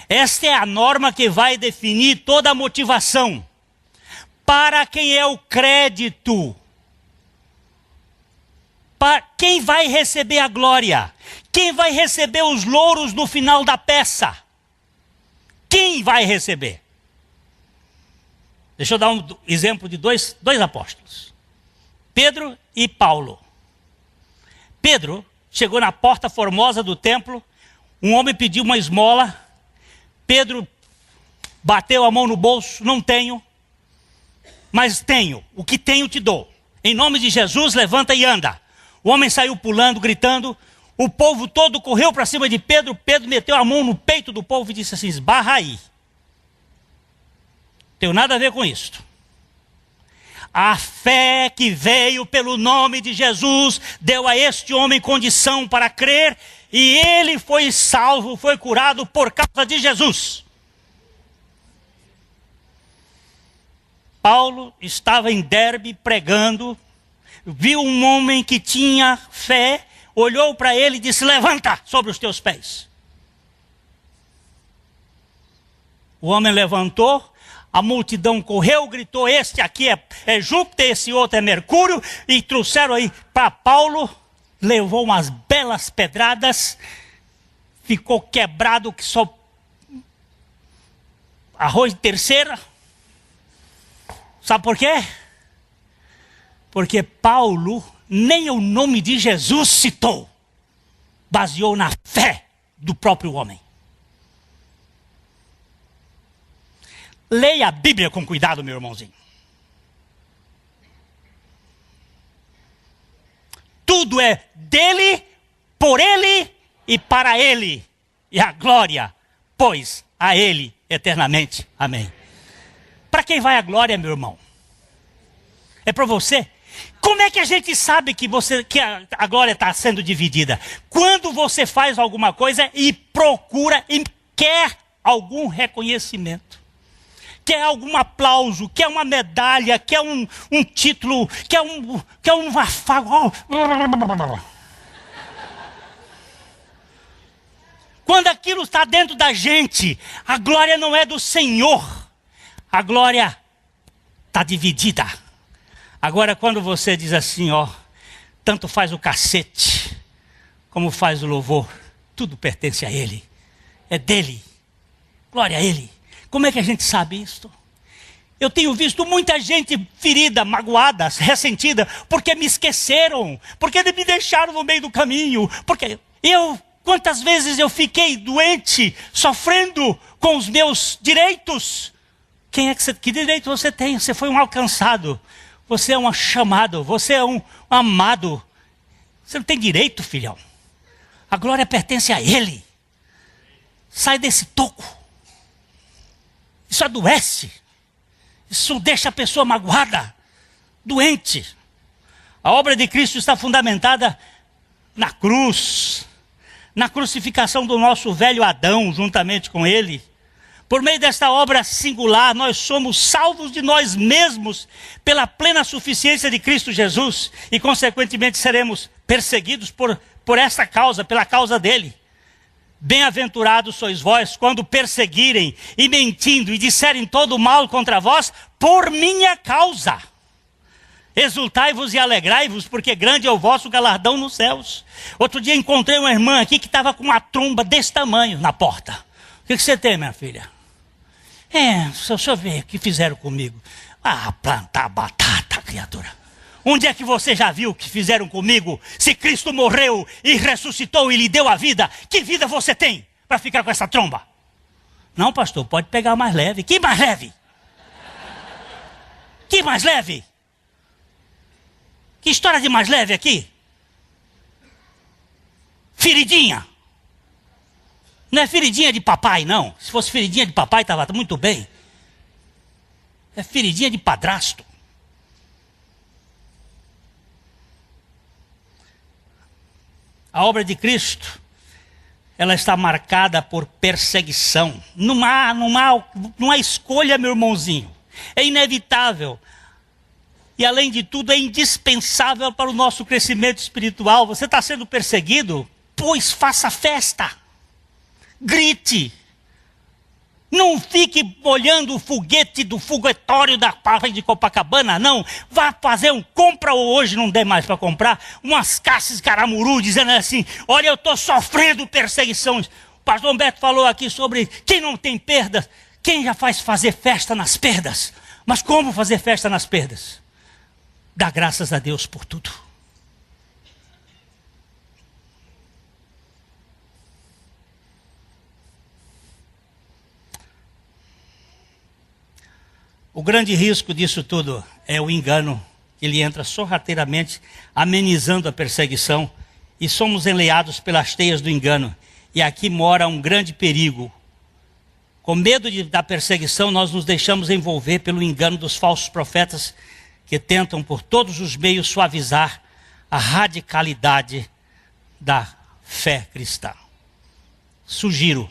Esta é a norma que vai definir toda a motivação. Para quem é o crédito? Para quem vai receber a glória? Quem vai receber os louros no final da peça? Quem vai receber? Deixa eu dar um exemplo de dois apóstolos. Pedro e Paulo. Pedro chegou na porta formosa do templo, um homem pediu uma esmola, Pedro bateu a mão no bolso, não tenho, mas tenho, o que tenho te dou. Em nome de Jesus, levanta e anda. O homem saiu pulando, gritando, o povo todo correu para cima de Pedro, Pedro meteu a mão no peito do povo e disse assim, esbarra aí. Não tenho nada a ver com isso. A fé que veio pelo nome de Jesus deu a este homem condição para crer e ele foi salvo, foi curado por causa de Jesus. Paulo estava em Derbe pregando, viu um homem que tinha fé, olhou para ele e disse, levanta sobre os teus pés. O homem levantou. A multidão correu, gritou, este aqui é Júpiter, esse outro é Mercúrio, e trouxeram aí para Paulo, levou umas belas pedradas, ficou quebrado que só arroz de terceira. Sabe por quê? Porque Paulo nem o nome de Jesus citou, baseou na fé do próprio homem. Leia a Bíblia com cuidado, meu irmãozinho. Tudo é dele, por ele e para ele. E a glória, pois, a ele eternamente. Amém. Para quem vai a glória, meu irmão? É para você? Como é que a gente sabe que a glória está sendo dividida? Quando você faz alguma coisa e procura e quer algum reconhecimento. Quer algum aplauso, quer uma medalha, quer um título, quer um afago. Quando aquilo está dentro da gente, a glória não é do Senhor. A glória está dividida. Agora quando você diz assim, ó, tanto faz o cacete, como faz o louvor, tudo pertence a Ele. É dele. Glória a Ele. Como é que a gente sabe isso? Eu tenho visto muita gente ferida, magoada, ressentida, porque me esqueceram, porque me deixaram no meio do caminho, porque quantas vezes eu fiquei doente, sofrendo com os meus direitos. Que direito você tem? Você foi um alcançado, você é um chamado, você é um amado. Você não tem direito, filhão. A glória pertence a Ele. Sai desse toco. Isso adoece. Isso deixa a pessoa magoada, doente. A obra de Cristo está fundamentada na cruz, na crucificação do nosso velho Adão, juntamente com Ele. Por meio desta obra singular, nós somos salvos de nós mesmos pela plena suficiência de Cristo Jesus e, consequentemente, seremos perseguidos por esta causa, pela causa dele. Bem-aventurados sois vós quando perseguirem e mentindo e disserem todo mal contra vós por minha causa. Exultai-vos e alegrai-vos, porque grande é o vosso galardão nos céus. Outro dia encontrei uma irmã aqui que estava com uma tromba desse tamanho na porta. O que você tem, minha filha? Deixa eu ver o que fizeram comigo. Plantar batata, criatura. Onde é que você já viu o que fizeram comigo? Se Cristo morreu e ressuscitou e lhe deu a vida, que vida você tem para ficar com essa tromba? Não, pastor, pode pegar mais leve. Que mais leve? Que mais leve? Que história de mais leve aqui? Feridinha. Não é feridinha de papai, não. Se fosse feridinha de papai, estava muito bem. É feridinha de padrasto. A obra de Cristo, ela está marcada por perseguição. Não há escolha, meu irmãozinho. É inevitável. E além de tudo, é indispensável para o nosso crescimento espiritual. Você está sendo perseguido? Pois faça festa. Grite. Não fique olhando o foguete do foguetório da praia de Copacabana, não. Vá fazer compra ou hoje não der mais para comprar, umas caixas de caramuru dizendo assim, olha, eu estou sofrendo perseguição. O pastor Humberto falou aqui sobre quem não tem perdas, quem já faz fazer festa nas perdas. Mas como fazer festa nas perdas? Dá graças a Deus por tudo. O grande risco disso tudo é o engano. Ele entra sorrateiramente, amenizando a perseguição, e somos enleados pelas teias do engano. E aqui mora um grande perigo. Com medo da perseguição, nós nos deixamos envolver pelo engano dos falsos profetas que tentam por todos os meios suavizar a radicalidade da fé cristã. Sugiro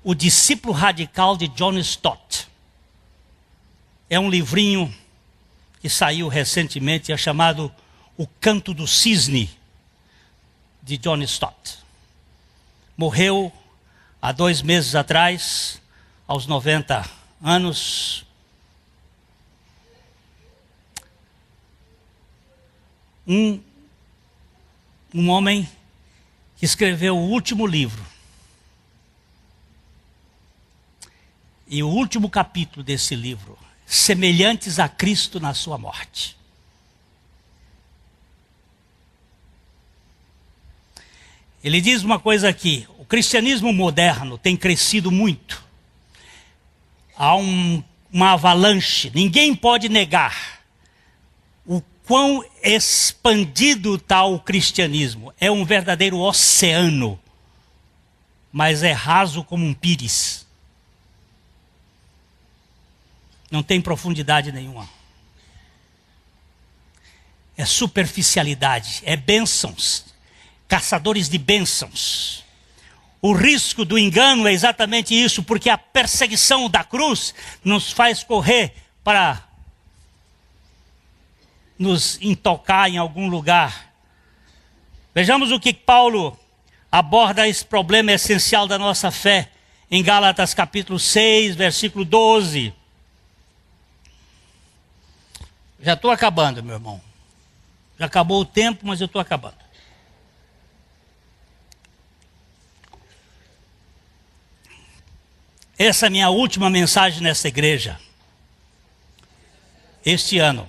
O Discípulo Radical de John Stott. É um livrinho que saiu recentemente, é chamado O Canto do Cisne, de John Stott. Morreu há 2 meses atrás, aos 90 anos. Um homem que escreveu o último livro. E o último capítulo desse livro, semelhantes a Cristo na sua morte. Ele diz uma coisa aqui, o cristianismo moderno tem crescido muito. Há uma avalanche, ninguém pode negar o quão expandido está o cristianismo. É um verdadeiro oceano, mas é raso como um pires. Não tem profundidade nenhuma. É superficialidade, é bênçãos, caçadores de bênçãos. O risco do engano é exatamente isso, porque a perseguição da cruz nos faz correr para nos intocar em algum lugar. Vejamos o que Paulo aborda esse problema essencial da nossa fé em Gálatas capítulo 6, versículo 12. Já estou acabando, meu irmão. Já acabou o tempo, mas eu estou acabando. Essa é a minha última mensagem nessa igreja. Este ano.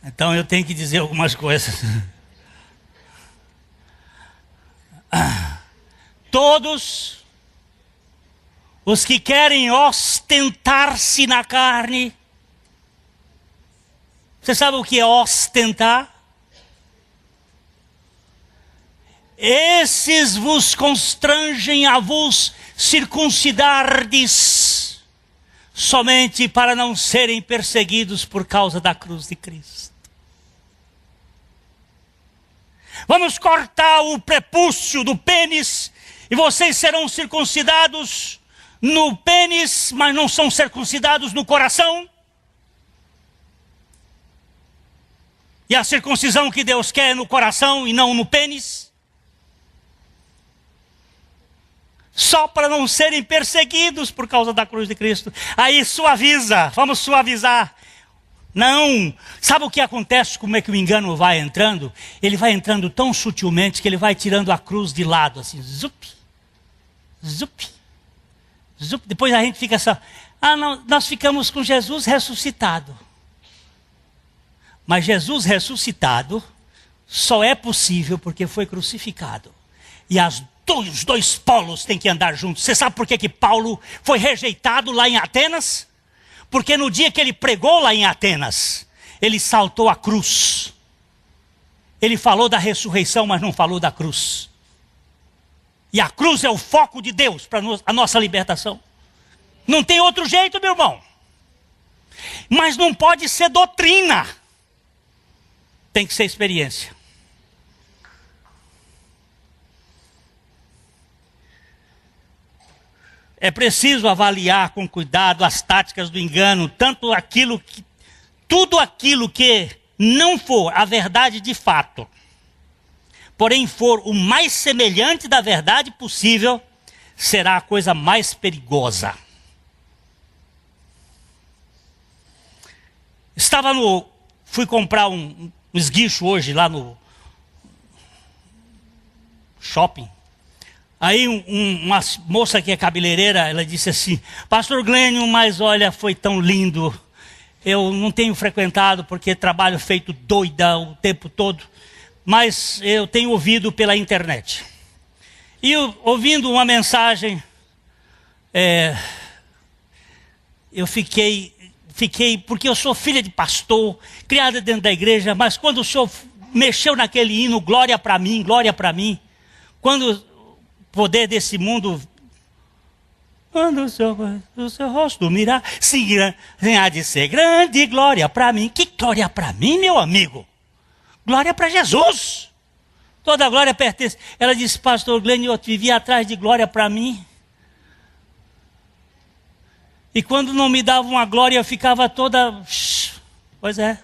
Então eu tenho que dizer algumas coisas. Todos os que querem ostentar-se na carne. Você sabe o que é ostentar? Esses vos constrangem a vos circuncidardes, somente para não serem perseguidos por causa da cruz de Cristo. Vamos cortar o prepúcio do pênis e vocês serão circuncidados no pênis, mas não são circuncidados no coração. E a circuncisão que Deus quer é no coração e não no pênis. Só para não serem perseguidos por causa da cruz de Cristo. Aí suaviza, vamos suavizar. Não, sabe o que acontece, como é que o engano vai entrando? Ele vai entrando tão sutilmente que ele vai tirando a cruz de lado, assim, zup, zup, zup. Depois a gente fica só, não, nós ficamos com Jesus ressuscitado. Mas Jesus ressuscitado só é possível porque foi crucificado. E os dois polos têm que andar juntos. Você sabe por que Paulo foi rejeitado lá em Atenas? Porque no dia que ele pregou lá em Atenas, ele saltou a cruz. Ele falou da ressurreição, mas não falou da cruz. E a cruz é o foco de Deus para a nossa libertação. Não tem outro jeito, meu irmão. Mas não pode ser doutrina. Tem que ser experiência. É preciso avaliar com cuidado as táticas do engano, tudo aquilo que não for a verdade de fato, porém for o mais semelhante da verdade possível, será a coisa mais perigosa. Fui comprar um esguicho hoje lá no shopping. Aí uma moça que é cabeleireira, ela disse assim: Pastor Glênio, mas olha, foi tão lindo. Eu não tenho frequentado porque trabalho feito doida o tempo todo, mas eu tenho ouvido pela internet. E ouvindo uma mensagem, eu fiquei, porque eu sou filha de pastor, criada dentro da igreja, mas quando o senhor mexeu naquele hino, glória para mim, quando poder desse mundo, quando o seu rosto mirar, sim, há de ser grande glória para mim. Que glória para mim, meu amigo? Glória para Jesus. Toda glória pertence. Ela disse: Pastor Glênio, eu vivia atrás de glória para mim. E quando não me dava uma glória, eu ficava toda... Pois é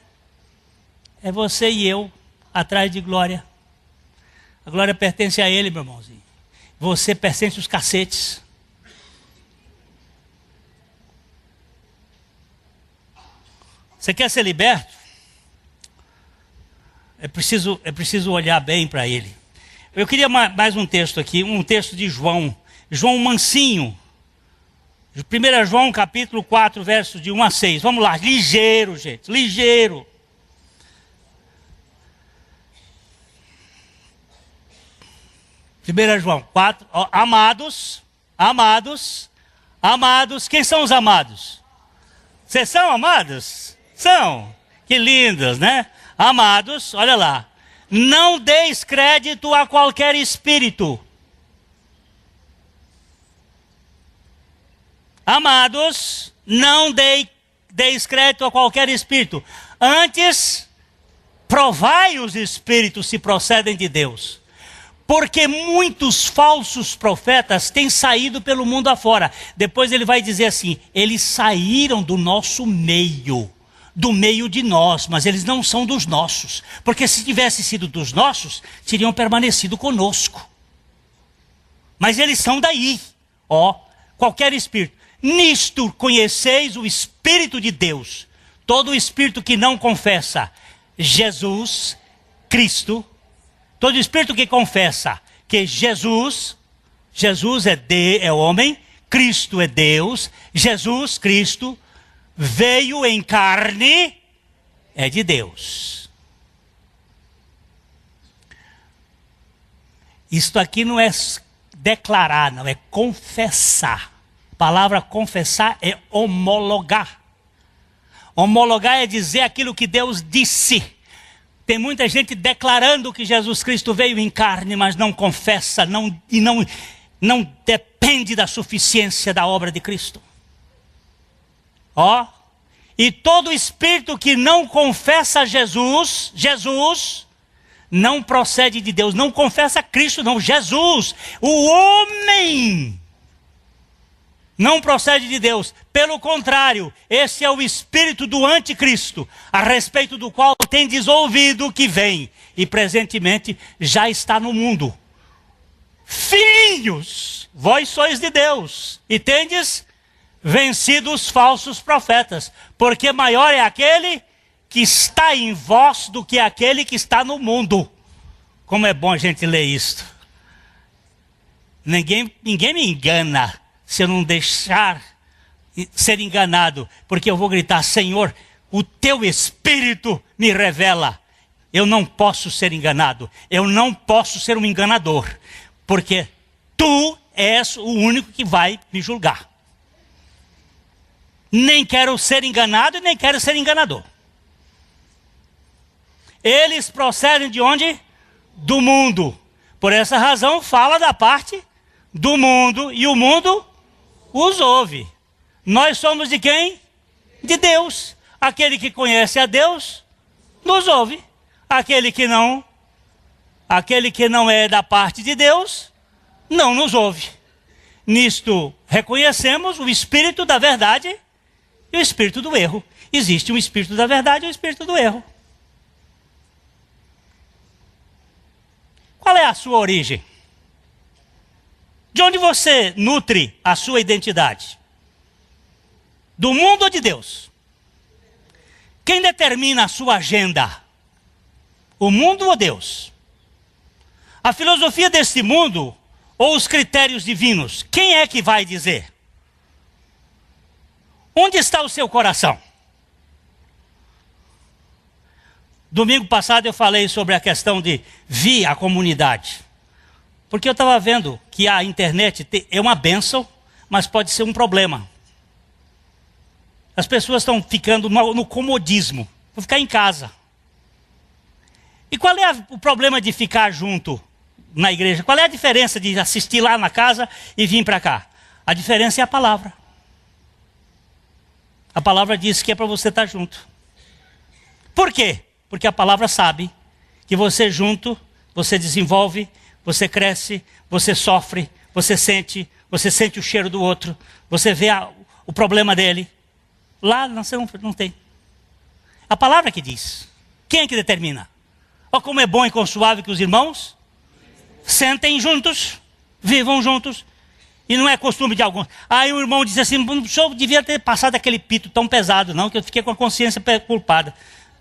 você e eu atrás de glória. A glória pertence a Ele, meu irmãozinho. Você pertence aos cacetes. Você quer ser liberto? É preciso olhar bem para Ele. Eu queria mais um texto aqui, um texto de João mansinho. 1 João capítulo 4, versos de 1 a 6. Vamos lá, ligeiro, gente, ligeiro. João 4, amados, quem são os amados? Vocês são amados? São, que lindos, né? Amados, olha lá, não deis crédito a qualquer espírito. Amados, não deis crédito a qualquer espírito. Antes, provai os espíritos se procedem de Deus. Porque muitos falsos profetas têm saído pelo mundo afora. Depois ele vai dizer assim: eles saíram do nosso meio, do meio de nós, mas eles não são dos nossos. Porque se tivessem sido dos nossos, teriam permanecido conosco. Mas eles são daí. Qualquer espírito. Nisto conheceis o Espírito de Deus. Todo espírito que não confessa Jesus Cristo, todo espírito que confessa que Jesus é homem, Cristo é Deus, Jesus Cristo veio em carne, é de Deus. Isto aqui não é declarar, não, é confessar. A palavra confessar é homologar. Homologar é dizer aquilo que Deus disse. Tem muita gente declarando que Jesus Cristo veio em carne, mas não confessa, não depende da suficiência da obra de Cristo. E todo espírito que não confessa Jesus, não procede de Deus, não confessa Cristo, não, Jesus, o homem, não procede de Deus. Pelo contrário, esse é o espírito do anticristo, a respeito do qual tendes ouvido que vem, e presentemente já está no mundo. Filhinhos, vós sois de Deus, e tendes vencido os falsos profetas, porque maior é aquele que está em vós do que aquele que está no mundo. Como é bom a gente ler isto. Ninguém me engana se eu não deixar ser enganado, porque eu vou gritar: Senhor, o teu Espírito me revela. Eu não posso ser enganado, eu não posso ser um enganador, porque tu és o único que vai me julgar. Nem quero ser enganado e nem quero ser enganador. Eles procedem de onde? Do mundo. Por essa razão fala da parte do mundo, e o mundo os ouve. Nós somos de quem? De Deus. Aquele que conhece a Deus nos ouve. Aquele que não é da parte de Deus não nos ouve. Nisto reconhecemos o espírito da verdade e o espírito do erro. Existe um espírito da verdade e um espírito do erro. Qual é a sua origem? De onde você nutre a sua identidade? Do mundo ou de Deus? Quem determina a sua agenda? O mundo ou Deus? A filosofia deste mundo ou os critérios divinos? Quem é que vai dizer? Onde está o seu coração? Domingo passado eu falei sobre a questão de vir à comunidade. Porque eu estava vendo que a internet é uma bênção, mas pode ser um problema. As pessoas estão ficando no comodismo. Vou ficar em casa. E qual é o problema de ficar junto na igreja? Qual é a diferença de assistir lá na casa e vir para cá? A diferença é a palavra. A palavra diz que é para você estar junto. Por quê? Porque a palavra sabe que você junto, você desenvolve, você cresce, você sofre, você sente o cheiro do outro, você vê o problema dele. Lá você não tem. A palavra que diz. Quem é que determina? Olha como é bom e consuável que os irmãos sentem juntos, vivam juntos. E não é costume de alguns. Aí o irmão diz assim: o senhor devia ter passado aquele pito tão pesado, não, que eu fiquei com a consciência culpada.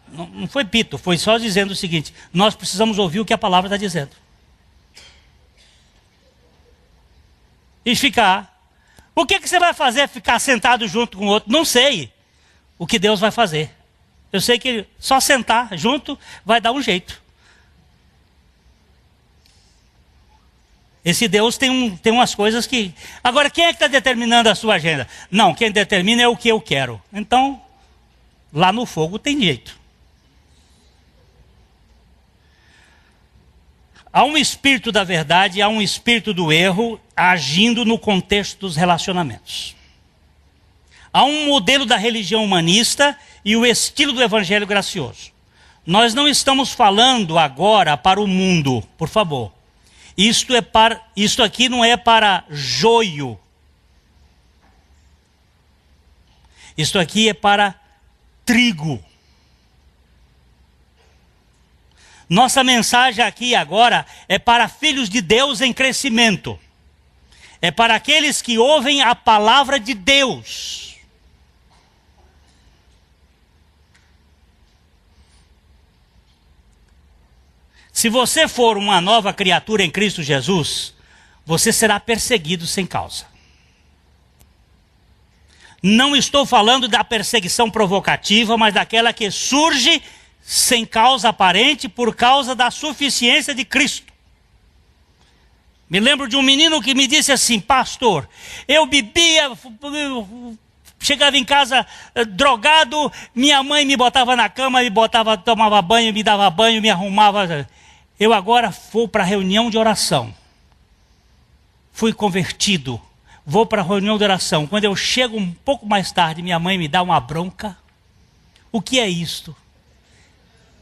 Não foi pito, foi só dizendo o seguinte: nós precisamos ouvir o que a palavra está dizendo. E ficar. O que você vai fazer? Ficar sentado junto com o outro? Não sei o que Deus vai fazer. Eu sei que só sentar junto vai dar um jeito. Esse Deus tem umas coisas que... Agora, quem é que está determinando a sua agenda? Não, quem determina é o que eu quero. Então, lá no fogo tem jeito. Há um espírito da verdade, há um espírito do erro agindo no contexto dos relacionamentos. Há um modelo da religião humanista e o estilo do evangelho gracioso. Nós não estamos falando agora para o mundo, por favor. Isto aqui não é para joio. Isto aqui é para trigo. Nossa mensagem aqui agora é para filhos de Deus em crescimento. É para aqueles que ouvem a palavra de Deus. Se você for uma nova criatura em Cristo Jesus, você será perseguido sem causa. Não estou falando da perseguição provocativa, mas daquela que surge sem causa aparente por causa da suficiência de Cristo. Me lembro de um menino que me disse assim: pastor, eu bebia, chegava em casa drogado, minha mãe me botava na cama, tomava banho, me dava banho, me arrumava. Eu agora vou para a reunião de oração. Fui convertido, vou para a reunião de oração. Quando eu chego um pouco mais tarde, minha mãe me dá uma bronca. O que é isto?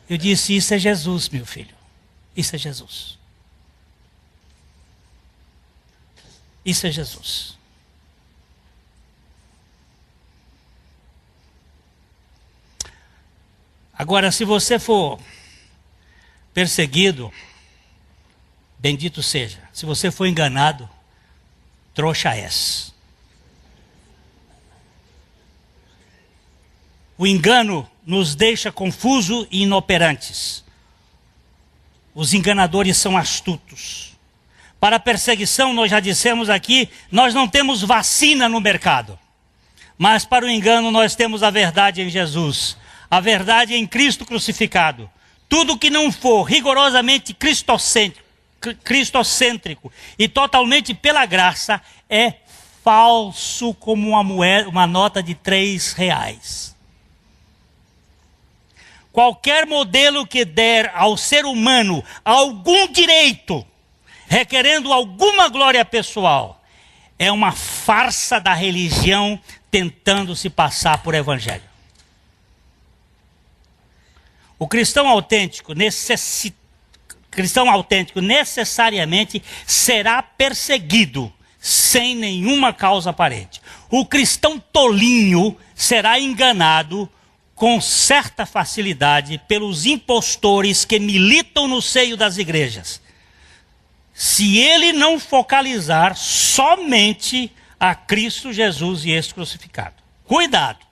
Eu disse: isso é Jesus, meu filho. Isso é Jesus. Isso é Jesus. Agora, se você for perseguido, bendito seja. Se você for enganado, trouxa és. O engano nos deixa confusos e inoperantes. Os enganadores são astutos. Para a perseguição, nós já dissemos aqui, nós não temos vacina no mercado. Mas para o engano, nós temos a verdade em Jesus. A verdade em Cristo crucificado. Tudo que não for rigorosamente cristocêntrico e totalmente pela graça é falso como uma nota de R$3. Qualquer modelo que der ao ser humano algum direito, requerendo alguma glória pessoal, é uma farsa da religião tentando se passar por evangelho. O cristão autêntico necessariamente será perseguido sem nenhuma causa aparente. O cristão tolinho será enganado com certa facilidade pelos impostores que militam no seio das igrejas, se ele não focalizar somente a Cristo Jesus e este crucificado. Cuidado!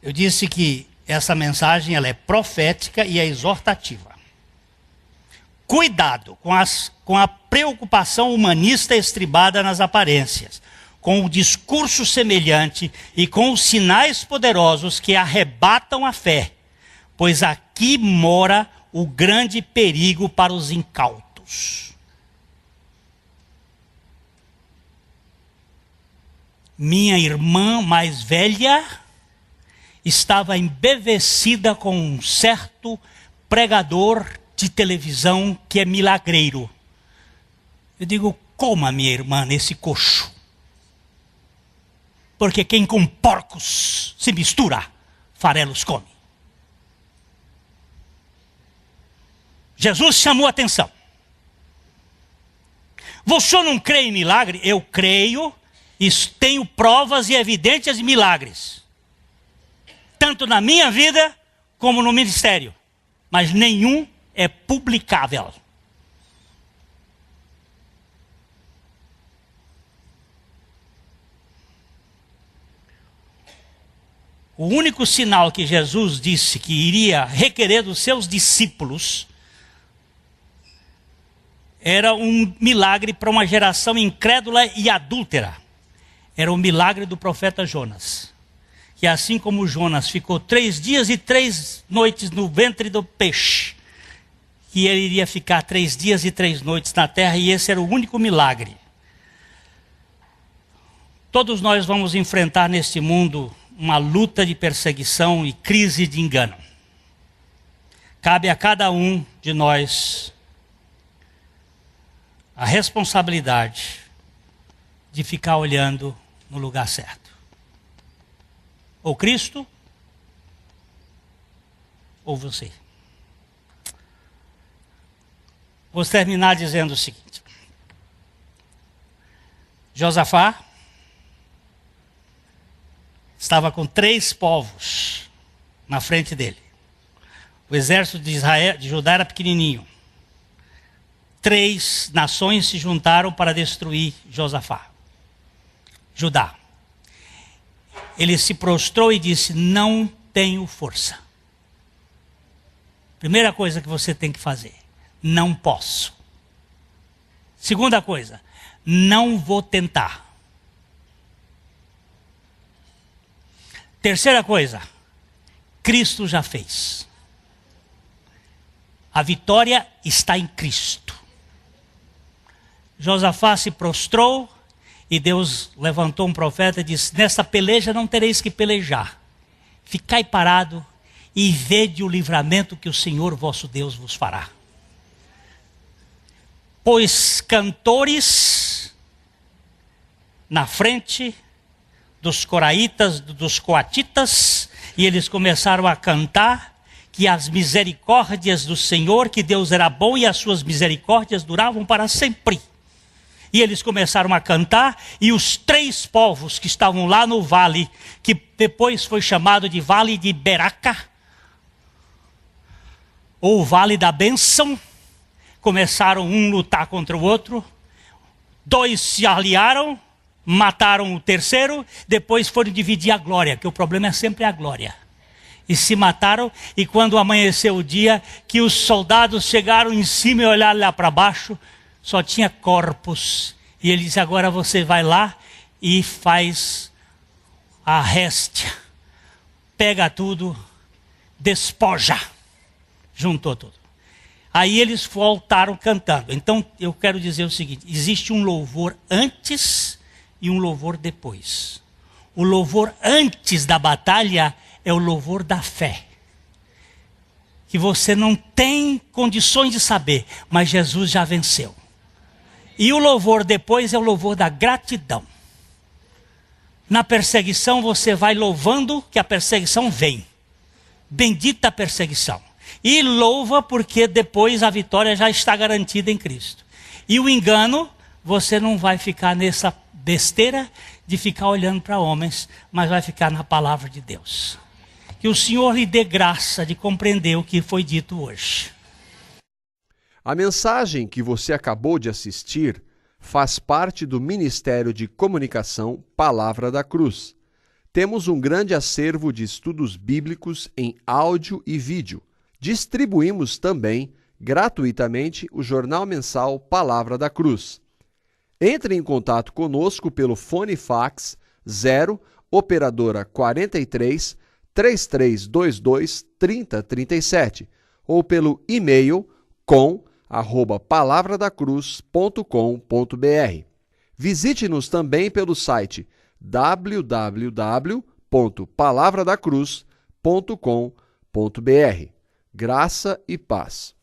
Eu disse que essa mensagem ela é profética e é exortativa. Cuidado com a preocupação humanista estribada nas aparências, com o discurso semelhante e com os sinais poderosos que arrebatam a fé, pois aqui mora o grande perigo para os incautos. Minha irmã mais velha estava embevecida com um certo pregador de televisão que é milagreiro. Eu digo, coma minha irmã nesse coxo. Porque quem com porcos se mistura, farelos come. Jesus chamou a atenção. Você não crê em milagre? Eu creio e tenho provas e evidências de milagres. Tanto na minha vida, como no ministério. Mas nenhum é publicável. O único sinal que Jesus disse que iria requerer dos seus discípulos era um milagre para uma geração incrédula e adúltera. Era o milagre do profeta Jonas. Que assim como Jonas ficou 3 dias e 3 noites no ventre do peixe, que ele iria ficar 3 dias e 3 noites na terra, e esse era o único milagre. Todos nós vamos enfrentar neste mundo uma luta de perseguição e crise de engano. Cabe a cada um de nós a responsabilidade de ficar olhando no lugar certo. Ou Cristo, ou você. Vou terminar dizendo o seguinte. Josafá estava com 3 povos na frente dele. O exército de Israel, de Judá era pequenininho. 3 nações se juntaram para destruir Josafá. Judá. Ele se prostrou e disse, não tenho força. Primeira coisa que você tem que fazer, não posso. Segunda coisa, não vou tentar. Terceira coisa, Cristo já fez. A vitória está em Cristo. Josafá se prostrou e Deus levantou um profeta e disse, nessa peleja não tereis que pelejar. Ficai parado e vede o livramento que o Senhor vosso Deus vos fará. Pois cantores na frente dos coraitas, dos coatitas, e eles começaram a cantar que as misericórdias do Senhor, que Deus era bom e as suas misericórdias duravam para sempre. E eles começaram a cantar, e os 3 povos que estavam lá no vale, que depois foi chamado de Vale de Beraca, ou Vale da Bênção, começaram um lutar contra o outro, 2 se aliaram, mataram o terceiro, depois foram dividir a glória, que o problema é sempre a glória. E se mataram, e quando amanheceu o dia, que os soldados chegaram em cima e olharam lá para baixo, só tinha corpos. E ele disse, agora você vai lá e faz a réstia. Pega tudo, despoja. Juntou tudo. Aí eles voltaram cantando. Então eu quero dizer o seguinte, existe um louvor antes e um louvor depois. O louvor antes da batalha é o louvor da fé. Que você não tem condições de saber, mas Jesus já venceu. E o louvor depois é o louvor da gratidão. Na perseguição você vai louvando que a perseguição vem. Bendita a perseguição. E louva porque depois a vitória já está garantida em Cristo. E o engano, você não vai ficar nessa besteira de ficar olhando para homens, mas vai ficar na palavra de Deus. Que o Senhor lhe dê graça de compreender o que foi dito hoje. A mensagem que você acabou de assistir faz parte do Ministério de Comunicação Palavra da Cruz. Temos um grande acervo de estudos bíblicos em áudio e vídeo. Distribuímos também, gratuitamente, o jornal mensal Palavra da Cruz. Entre em contato conosco pelo fone fax 0 operadora 43 3322 3037 ou pelo e-mail com@palavradacruz.com.br. Visite-nos também pelo site www.palavradacruz.com.br. Graça e paz.